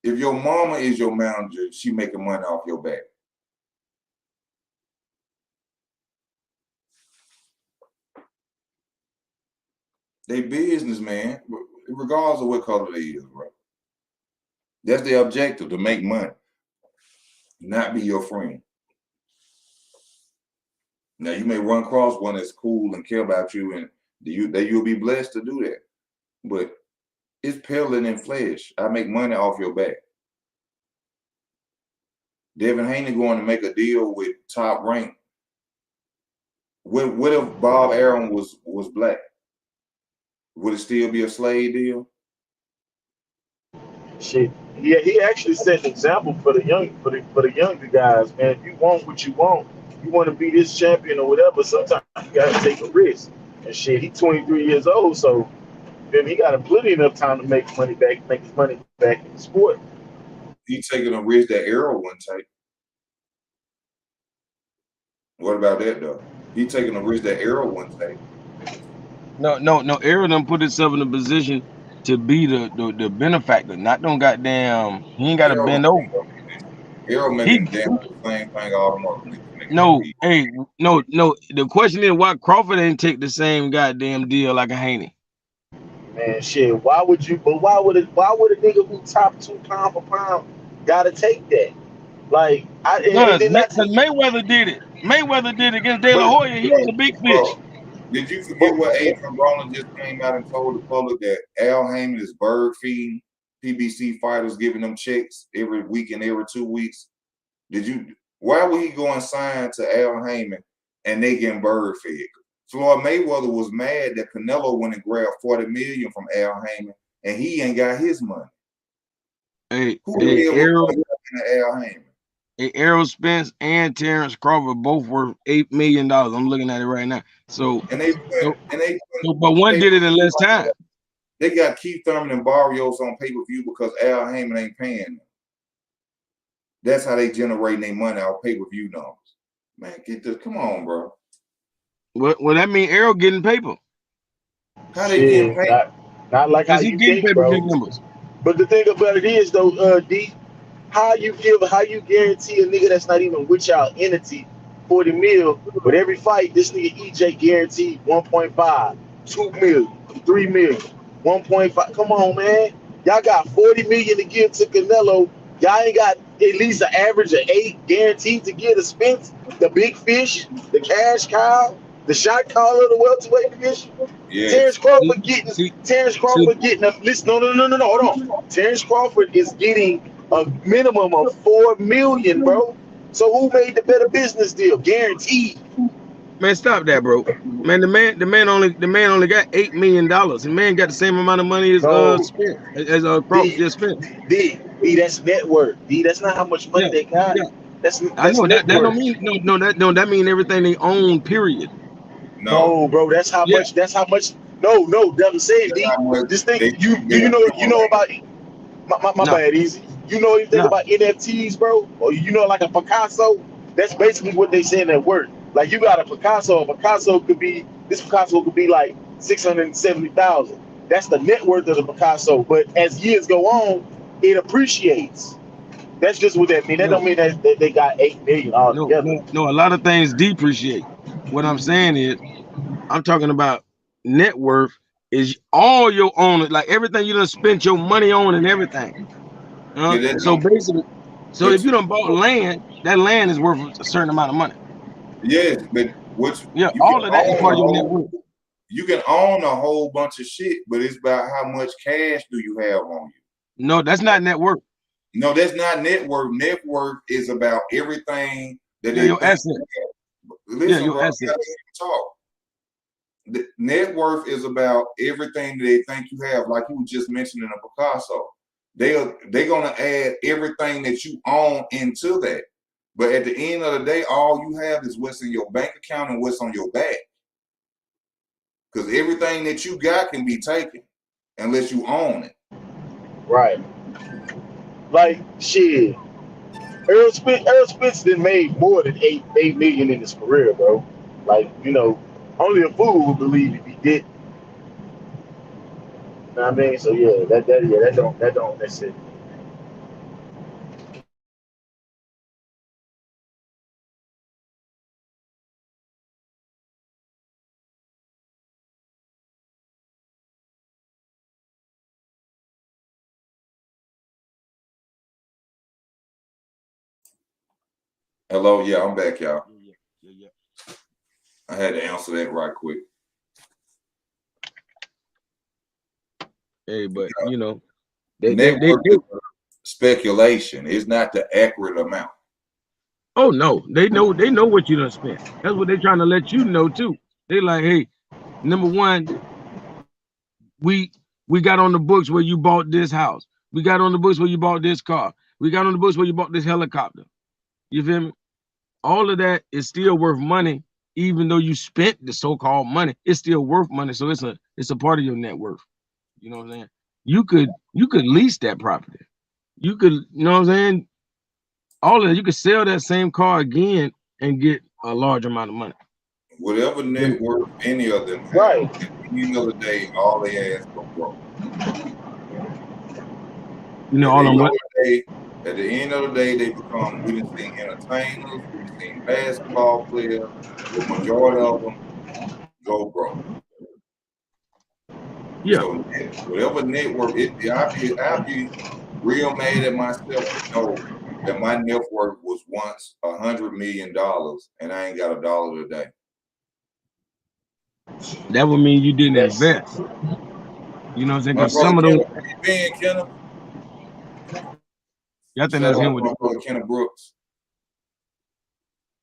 If your mama is your manager, she making money off your back. They business, man, regardless of what color they is, bro. That's their objective, to make money, not be your friend. Now, you may run across one that's cool and care about you, and you'll be blessed to do that. But it's peeling in flesh. I make money off your back. Devin Haney going to make a deal with Top Rank. What if Bob Arum was black? Would it still be a slave deal? Shit. Yeah, he actually set an example for the younger guys, man. If you want what you want to be this champion or whatever, sometimes you gotta take a risk. And shit, he's 23 years old, so then he got plenty enough time to make his money back in the sport. He taking a risk that Errol wouldn't take. What about that though? He taking a risk that Errol wouldn't take. No. Errol done put himself in a position to be the benefactor. Not no goddamn. He ain't got to bend over. Errol making damn the same thing all the other niggas. No. The question is why Crawford didn't take the same goddamn deal like a Haney. Man, shit. Why would a nigga who top 2 pound for pound gotta take that? Like, because Mayweather did it. Mayweather did it against De La Hoya. He was a big fish. Did you forget what Adrian Broner just came out and told the public that Al Heyman is bird feeding PBC fighters, giving them checks every week and every 2 weeks? Why would he go and sign to Al Heyman and they getting bird fed? Floyd Mayweather was mad that Canelo went and grabbed $40 million from Al Heyman and he ain't got his money. Errol Spence and Terrence Crawford both worth $8 million. I'm looking at it right now. But one did it in less time. They got Keith Thurman and Barrios on pay-per-view because Al Heyman ain't paying them. That's how they generating their money out pay-per-view numbers. Man, get this. Come on, bro. Well, that mean Errol getting paper. How they getting paper? Not like how you think, bro. Numbers. But the thing about it is, though, D, how you guarantee a nigga that's not even with y'all entity 40 mil, but every fight, this nigga EJ guaranteed 1.5, 2 million, 3 million, 1.5. Come on, man. Y'all got 40 million to give to Canelo. Y'all ain't got at least an average of 8 guaranteed to give to Spence, the big fish, the cash cow, the shot caller of the welterweight division. Yes. Terrence Crawford getting a listen. No, hold on. Terrence Crawford is getting a minimum of 4 million, bro. So who made the better business deal? Guaranteed. Man, stop that, bro. Man, the man only got $8 million. The man got the same amount of money as Spence, as Crawford just spent. D, that's net worth. D, that's not how much money they got. Yeah. That's I know that don't mean that mean everything they own. Period. No, bro. That's how much. That's how much. No. I'm saying, D. This thing. You know about. My bad, easy. You know anything about NFTs, bro? Or you know, like a Picasso? That's basically what they saying that word. Like you got a Picasso. This Picasso could be like 670,000. That's the net worth of the Picasso. But as years go on, it appreciates. That's just what that means. That don't mean that they got 8 million all together. No, a lot of things depreciate. What I'm saying is, I'm talking about net worth is all your own, like everything you done spent your money on and everything. So basically, if you done bought land, that land is worth a certain amount of money. Yes, but all of that is part of your net worth. You can own a whole bunch of shit, but it's about how much cash do you have on you. No, that's not net worth. No, that's not net worth. Net worth is about everything that your asset. Listen, your asset. Talk. The net worth is about everything that they think you have, like you were just mentioning a Picasso. they're gonna add everything that you own into that. But at the end of the day, all you have is what's in your bank account and what's on your back. Because everything that you got can be taken unless you own it. Right. Like shit. Earl Spence done made more than $8 million in his career, bro. Like, only a fool would believe if he did. You know what I mean? So yeah, that don't necessarily. Hello, yeah, I'm back, y'all. Yeah. I had to answer that right quick. Hey, but net worth is speculation. It's not the accurate amount. Oh no, they know what you done spent. That's what they're trying to let you know too. They like, hey, number one, we got on the books where you bought this house. We got on the books where you bought this car. We got on the books where you bought this helicopter. You feel me? All of that is still worth money, even though you spent the so-called money. It's still worth money, so it's a part of your net worth. You know what I'm saying? You could lease that property. You could, you know what I'm saying? All of that, you could sell that same car again and get a large amount of money. Whatever net worth any of them have, right. At the end of the day, all they ask for broke. At the end of the day, they become, we done seen entertainers, we done seen basketball players, the majority of them go broke. Yeah. So whatever network, I'd be real mad at myself to know that my net worth was once $100 million and I ain't got $1 today. That would mean you didn't invest. You know what I'm saying? Because some of those. Kenneth. Yeah, I think that's him with my brother Kenneth Brooks.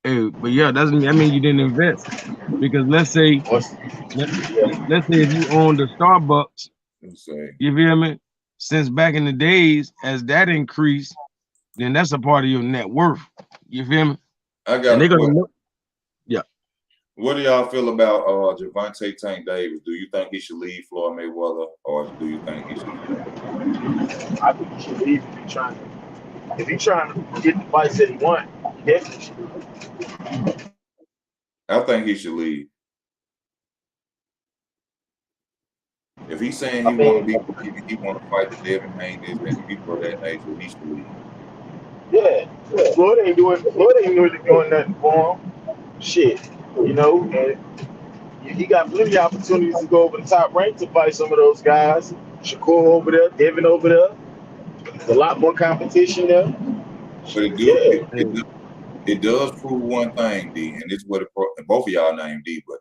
Hey, but yeah, that mean you didn't invest. Because let's say if you own the Starbucks, you feel me? Since back in the days, as that increased, then that's a part of your net worth. You feel me? I got yeah. What do y'all feel about Gervonta Tank Davis? Do you think he should leave Floyd Mayweather, or do you think he should stay? I think he should leave if he's trying to get the fights that he wants. He definitely should leave. I think he should leave. If he's saying he want to fight the Devin Haney and people of that nature, he should leave. Yeah, Floyd ain't really doing nothing for him. Shit, and he got plenty of opportunities to go over the top rank to fight some of those guys. Shakur over there, Devin over there. There's a lot more competition there. But it does prove one thing, D, and it's what both of y'all named D, but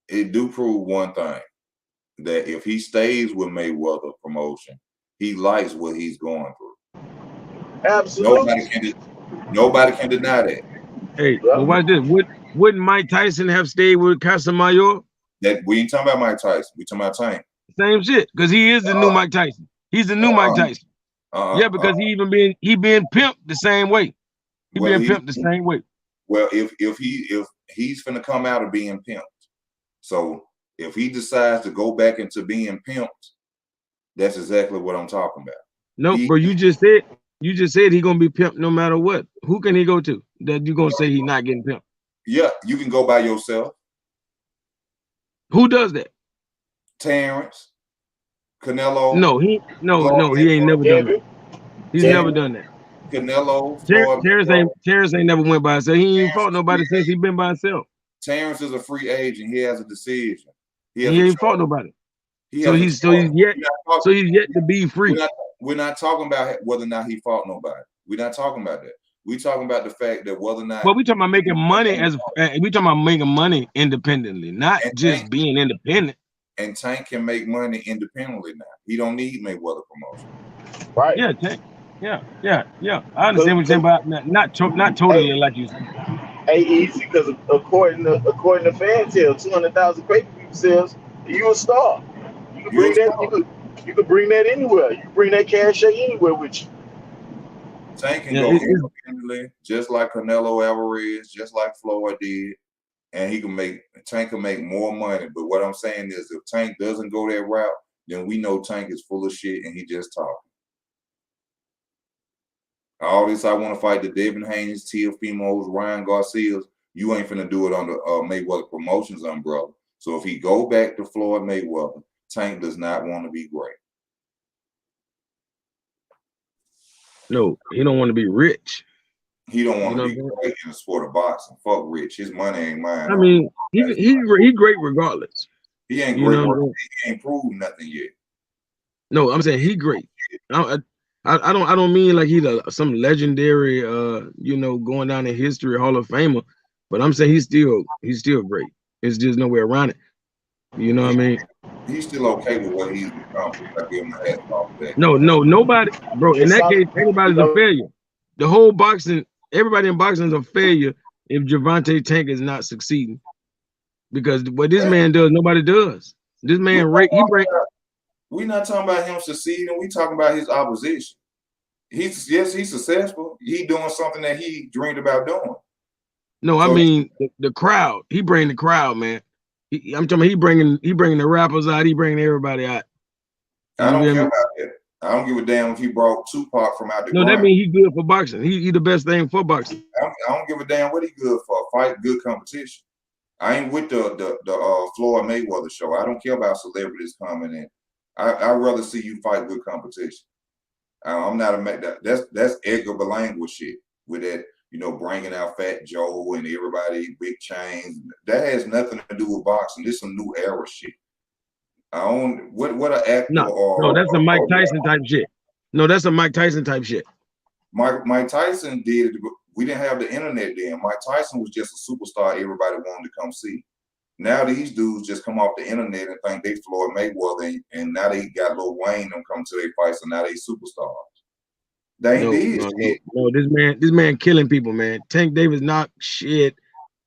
it do prove one thing, that if he stays with Mayweather promotion, he likes what he's going through. Absolutely. Nobody can deny that. Hey, but watch this. Wouldn't Mike Tyson have stayed with Casamayor? That we ain't talking about Mike Tyson. We talking about Tank. Same shit, because he is the new Mike Tyson. He's the new Mike Tyson. Yeah, because he being pimped the same way. Being pimped the same way. Well, if he's finna come out of being pimped, so if he decides to go back into being pimped, that's exactly what I'm talking about. No, bro, you just said he gonna be pimped no matter what. Who can he go to that you gonna say he's not getting pimped? Yeah, you can go by yourself. Who does that? Terrence, Canelo. No, he ain't never done that. He's never done that. Canelo. Terrence ain't never went by himself. He ain't fought nobody since he been by himself. Terrence is a free agent. He has a decision. He ain't fought nobody. So he's yet to be free. We're not talking about whether or not he fought nobody. We're not talking about that. We're talking about the fact that whether or not. Well, we talking about making money making money independently, not just being independent. And Tank can make money independently now. He don't need Mayweather promotion. Right. Yeah, Tank. Yeah. I understand what you're saying, but not totally like you said. Hey, easy, because according to Fantail, 200,000 pay-per-view sales, you a star. You can bring that. You can bring that anywhere. You can bring that cachet anywhere with you. Tank can go independently, just like Canelo Alvarez, just like Floyd did, and Tank can make more money. But what I'm saying is, if Tank doesn't go that route, then we know Tank is full of shit and he just talking. All this, I want to fight the Devin Haney's, Teofimo's, Ryan Garcia's. You ain't finna do it under Mayweather Promotions umbrella. So if he go back to Floyd Mayweather, Tank does not want to be great. No, he don't want to be rich. He don't want to be great in the sport of boxing. Fuck rich. His money ain't mine. I mean, he great regardless. He ain't great. He ain't proved nothing yet. No, I'm saying he great. I don't mean like he's some legendary going down in history Hall of Famer, but I'm saying he's still great. It's just no way around it. You know what I mean? He's still okay with what he's become. I give him a hat off that. No, nobody, bro. In that case, everybody's a failure. The whole boxing, everybody in boxing is a failure if Gervonta Tank is not succeeding. Because what this man does, nobody does. This man, we're not talking about him succeeding. We talking about his opposition. He's successful. He doing something that he dreamed about doing. No, I mean the crowd. He bring the crowd, man. I'm talking about he bringing the rappers out. He bringing everybody out. I don't care about that. I don't give a damn if he brought Tupac from out the ground. No, that means he good for boxing. He the best thing for boxing. I don't give a damn what he good for. Fight good competition. I ain't with the Floyd Mayweather show. I don't care about celebrities coming in. I'd rather see you fight good competition. I'm not that's Edgar Berlanga shit with that, bringing out Fat Joe and everybody, Big Chains. That has nothing to do with boxing. This is some new era shit. What an actor No, that's a Mike Tyson type shit. No, that's a Mike Tyson type shit. Mike Tyson did it. We didn't have the internet then. Mike Tyson was just a superstar everybody wanted to come see. Now these dudes just come off the internet and think they Floyd Mayweather, and now they got Lil Wayne them come to their fights, and now they superstars. They ain't no, this man killing people, man. Tank Davis not shit.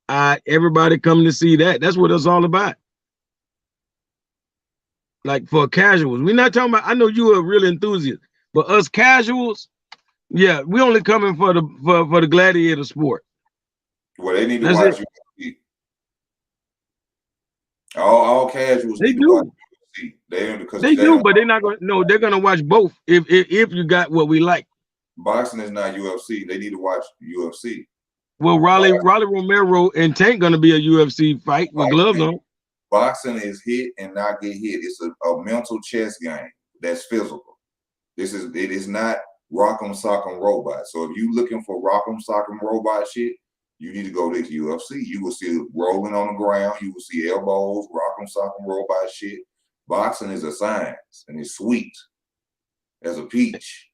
Everybody coming to see that. That's what it's all about. Like for casuals, we're not talking about. I know you are a real enthusiast, but us casuals, yeah, we only coming for the gladiator sport. Well, they need to watch UFC. All casuals need to watch UFC. They do, but they're not gonna. No, they're gonna watch both if you got what we like. Boxing is not UFC. They need to watch UFC. Well, Rolly Romero and Tank gonna be a UFC fight with gloves on. Boxing is hit and not get hit. It's a mental chess game that's physical. It is not rock'em sock'em robot. So if you looking for rock'em sock'em robot shit, you need to go to UFC. You will see rolling on the ground. You will see elbows, rock'em sock'em robot shit. Boxing is a science and it's sweet as a peach.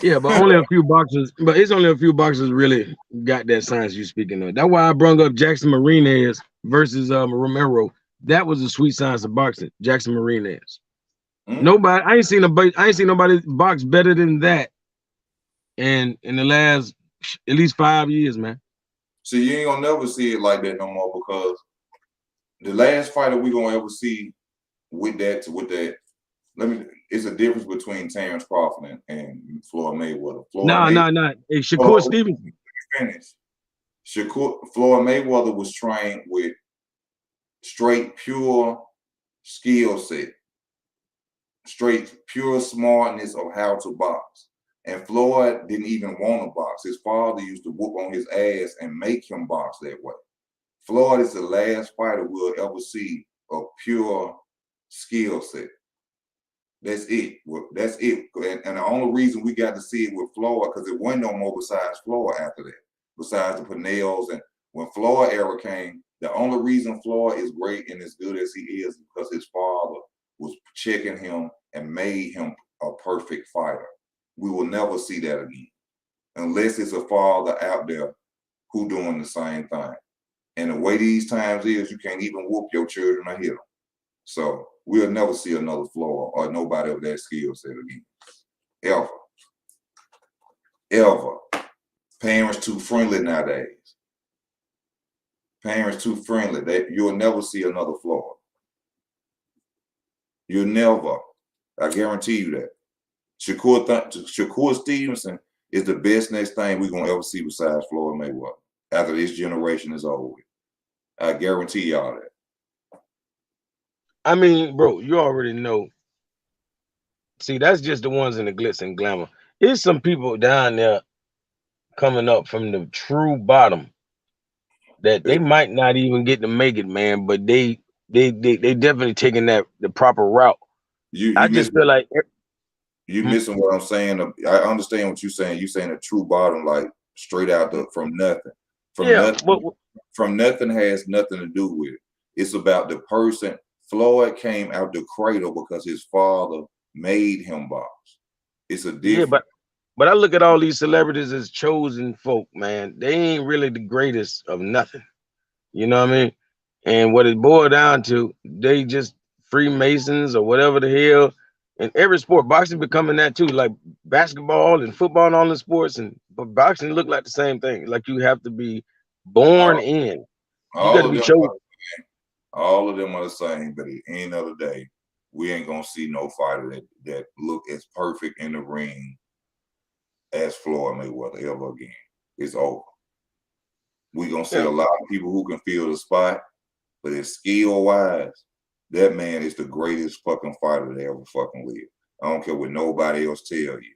Yeah, but only a few boxers. But it's only a few boxers really got that science you speaking of. That's why I brung up Jackson Marinez versus Romero. That was a sweet science of boxing. Jackson Marinez. Nobody. I ain't seen nobody box better than that. And in the last at least 5 years, man. See, you ain't gonna never see it like that no more because the last fighter we gonna ever see with that. It's a difference between Terrence Crawford and Floyd Mayweather. Nah. Hey, Shakur Stevenson. Floyd Mayweather was trained with straight, pure skill set, straight, pure smartness of how to box. And Floyd didn't even want to box. His father used to whoop on his ass and make him box that way. Floyd is the last fighter we'll ever see of pure skill set. That's it. That's it. And the only reason we got to see it with Floyd, because it wasn't no more besides Floyd after that, besides the Pinellas. And when Floyd era came, the only reason Floyd is great and as good as he is because his father was checking him and made him a perfect fighter. We will never see that again unless it's a father out there who doing the same thing. And the way these times is, you can't even whoop your children or hit them. So we'll never see another Floyd or nobody of that skill set again. Ever. Parents too friendly nowadays. Parents too friendly. You'll never see another Floyd. You'll never. I guarantee you that. Shakur Stevenson is the best next thing we're gonna ever see besides Floyd Mayweather after this generation is over with. I guarantee y'all that. I mean, bro, you already know. See, that's just the ones in the glitz and glamour. There's some people down there coming up from the true bottom that they might not even get to make it, man. But they definitely taking the proper route. I just feel like you missing what I'm saying. I understand what you're saying. You're saying a true bottom, like straight out from nothing. From nothing has nothing to do with it. It's about the person. Floyd came out the cradle because his father made him box. It's a difference. Yeah, but I look at all these celebrities as chosen folk, man. They ain't really the greatest of nothing. You know what I mean? And what it boiled down to, they just Freemasons or whatever the hell. And every sport, boxing becoming that too, like basketball and football and all the sports. But boxing look like the same thing. Like you have to be born in. You got to be chosen. All of them are the same, but at the end of the day, we ain't gonna see no fighter that look as perfect in the ring as Floyd Mayweather ever again. It's over. We're gonna see a lot of people who can fill the spot, but it's skill wise, that man is the greatest fucking fighter that ever fucking lived. I don't care what nobody else tell you.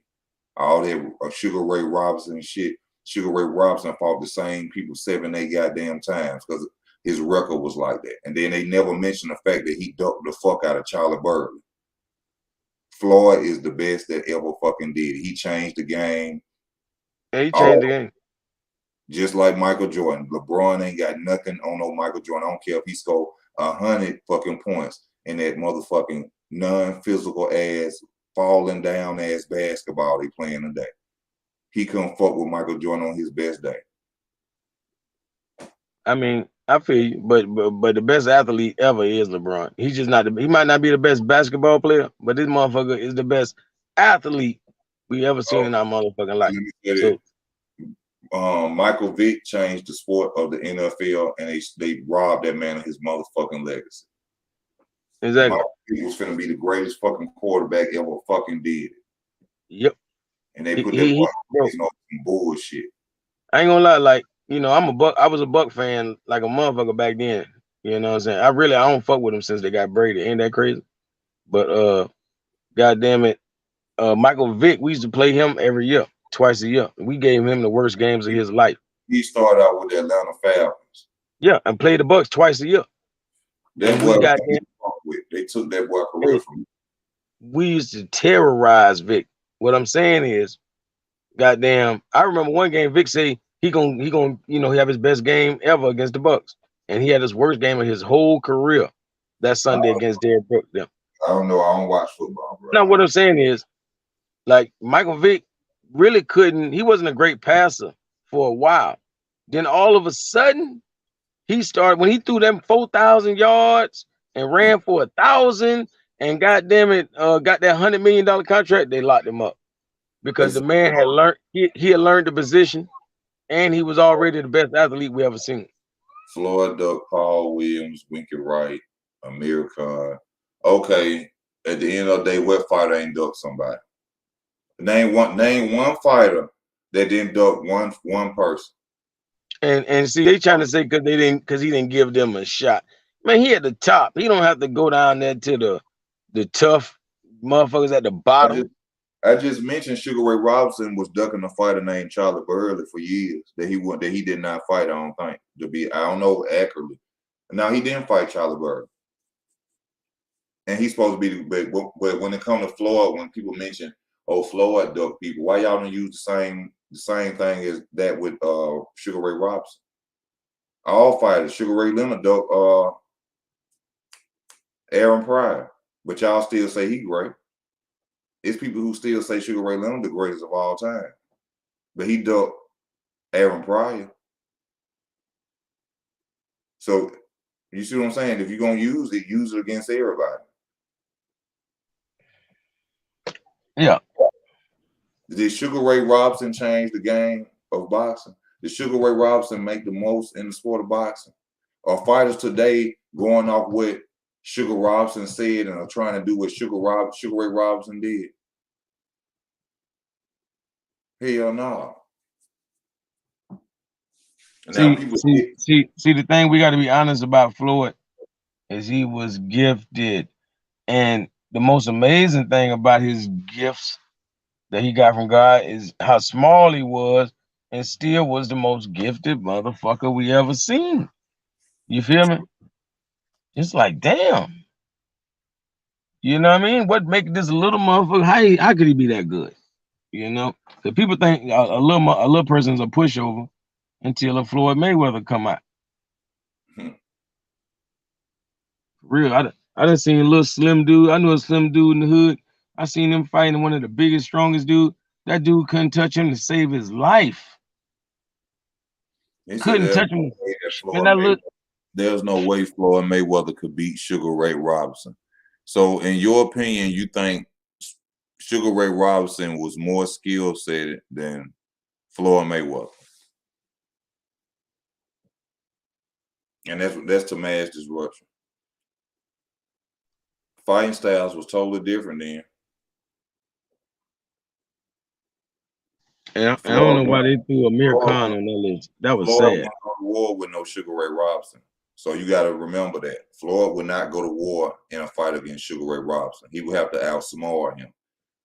All that Sugar Ray Robinson shit. Sugar Ray Robinson fought the same people 7-8 goddamn times because his record was like that. And then they never mentioned the fact that he ducked the fuck out of Charlie Burley. Floyd is the best that ever fucking did it. He changed the game. Yeah, he changed the game. Just like Michael Jordan. LeBron ain't got nothing on no Michael Jordan. I don't care if he scored 100 fucking points in that motherfucking non-physical ass, falling down ass basketball they playing today. He couldn't fuck with Michael Jordan on his best day. I mean, I feel you, but the best athlete ever is LeBron. He's just not. He might not be the best basketball player, but this motherfucker is the best athlete we ever seen in our motherfucking life. So, Michael Vick changed the sport of the NFL, and they robbed that man of his motherfucking legacy. Exactly. Michael Vick was finna be the greatest fucking quarterback ever fucking did. Yep. And they put that on bullshit. I ain't gonna lie, like, you know, I was a Buck fan like a motherfucker back then. You know what I'm saying? I don't fuck with them since they got Brady. Ain't that crazy? But goddamn it, Michael Vick, we used to play him every year, twice a year. We gave him the worst games of his life. He started out with the Atlanta Falcons. Yeah, and played the Bucks twice a year. That boy they took that boy career from him. We used to terrorize Vic. What I'm saying is, goddamn, I remember one game Vic say he gonna he have his best game ever against the Bucks, and he had his worst game of his whole career that Sunday against Derrick Brooks. Them. I don't know. I don't watch football, bro. Now what I'm saying is, like Michael Vick really couldn't. He wasn't a great passer for a while. Then all of a sudden, he started when he threw them 4,000 yards and ran for 1,000. And goddamn it, got that $100 million contract. They locked him up because the man had learned. He had learned the position, and he was already the best athlete we ever seen. Floyd Duck, Paul Williams, Winky Wright, Amir Khan. Okay, at the end of the day, what fighter ain't ducked somebody? Name one fighter that didn't duck one person. And see, they trying to say because he didn't give them a shot. Man, he at the top. He don't have to go down there to the tough motherfuckers at the bottom. I just mentioned Sugar Ray Robinson was ducking a fighter named Charlie Burley for years that he did not fight. I don't think I don't know accurately. Now he didn't fight Charlie Burley, and he's supposed to be the but when it comes to Floyd, when people mention Floyd duck people, why y'all don't use the same thing as that with Sugar Ray Robinson? All fighters, Sugar Ray Leonard duck Aaron Pryor. But y'all still say he great. It's people who still say Sugar Ray Leonard the greatest of all time. But he ducked Aaron Pryor. So you see what I'm saying? If you're gonna use it against everybody. Yeah. Did Sugar Ray Robinson change the game of boxing? Did Sugar Ray Robinson make the most in the sport of boxing? Are fighters today going off what Sugar Robinson said and are trying to do what Sugar Ray Robinson did? Hell no. See, the thing we got to be honest about Floyd is he was gifted, and the most amazing thing about his gifts that he got from God is how small he was, and still was the most gifted motherfucker we ever seen. You feel me? It's like, damn. You know what I mean? What make this little motherfucker? How could he be that good? You know, because people think a little person's a pushover until a Floyd Mayweather come out. Real, I done seen a little slim dude. I knew a slim dude in the hood. I seen him fighting one of the biggest, strongest dude. That dude couldn't touch him to save his life. Couldn't touch him. Man, there's no way Floyd Mayweather could beat Sugar Ray Robinson. So, in your opinion, you think Sugar Ray Robinson was more skill set than Floyd Mayweather? And that's to mass disruption. Fighting styles was totally different then. And I don't know why they threw Amir Khan on that list. That was Floyd sad. went on to war with no Sugar Ray Robinson. So you got to remember that. Floyd would not go to war in a fight against Sugar Ray Robinson. He would have to outsmart him.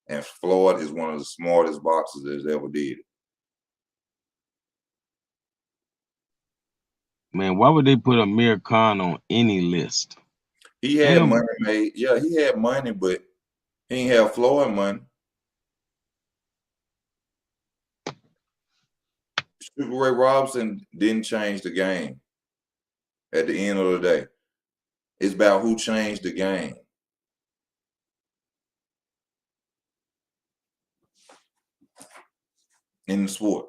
And Floyd is one of the smartest boxers that's ever did it. Man, why would they put Amir Khan on any list? He had money made. Yeah, he had money, but he ain't have Floyd money. Sugar Ray Robinson didn't change the game. At the end of the day, it's about who changed the game. In the sport.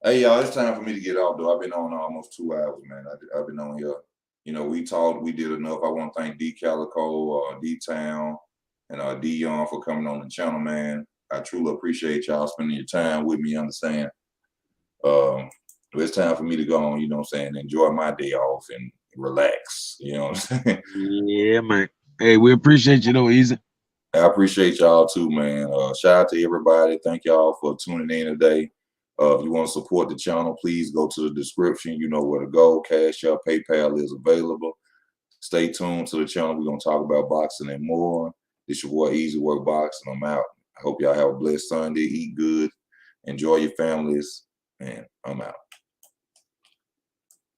Hey, y'all, it's time for me to get off, though. I've been on almost 2 hours, man. I've been on here. You know, we talked, we did enough. I want to thank D Calico, D Town, and D Young for coming on the channel, man. I truly appreciate y'all spending your time with me, you understand? It's time for me to go on, you know what I'm saying, enjoy my day off and relax, you know what I'm saying? Yeah, man. Hey, we appreciate you though, Easy. I appreciate y'all too, man. Shout out to everybody. Thank y'all for tuning in today. If you want to support the channel, please go to the description. You know where to go. Cash App, PayPal is available. Stay tuned to the channel. We're going to talk about boxing and more. This your boy Easy Work Boxing. I'm out. I hope y'all have a blessed Sunday. Eat good. Enjoy your families. And I'm out.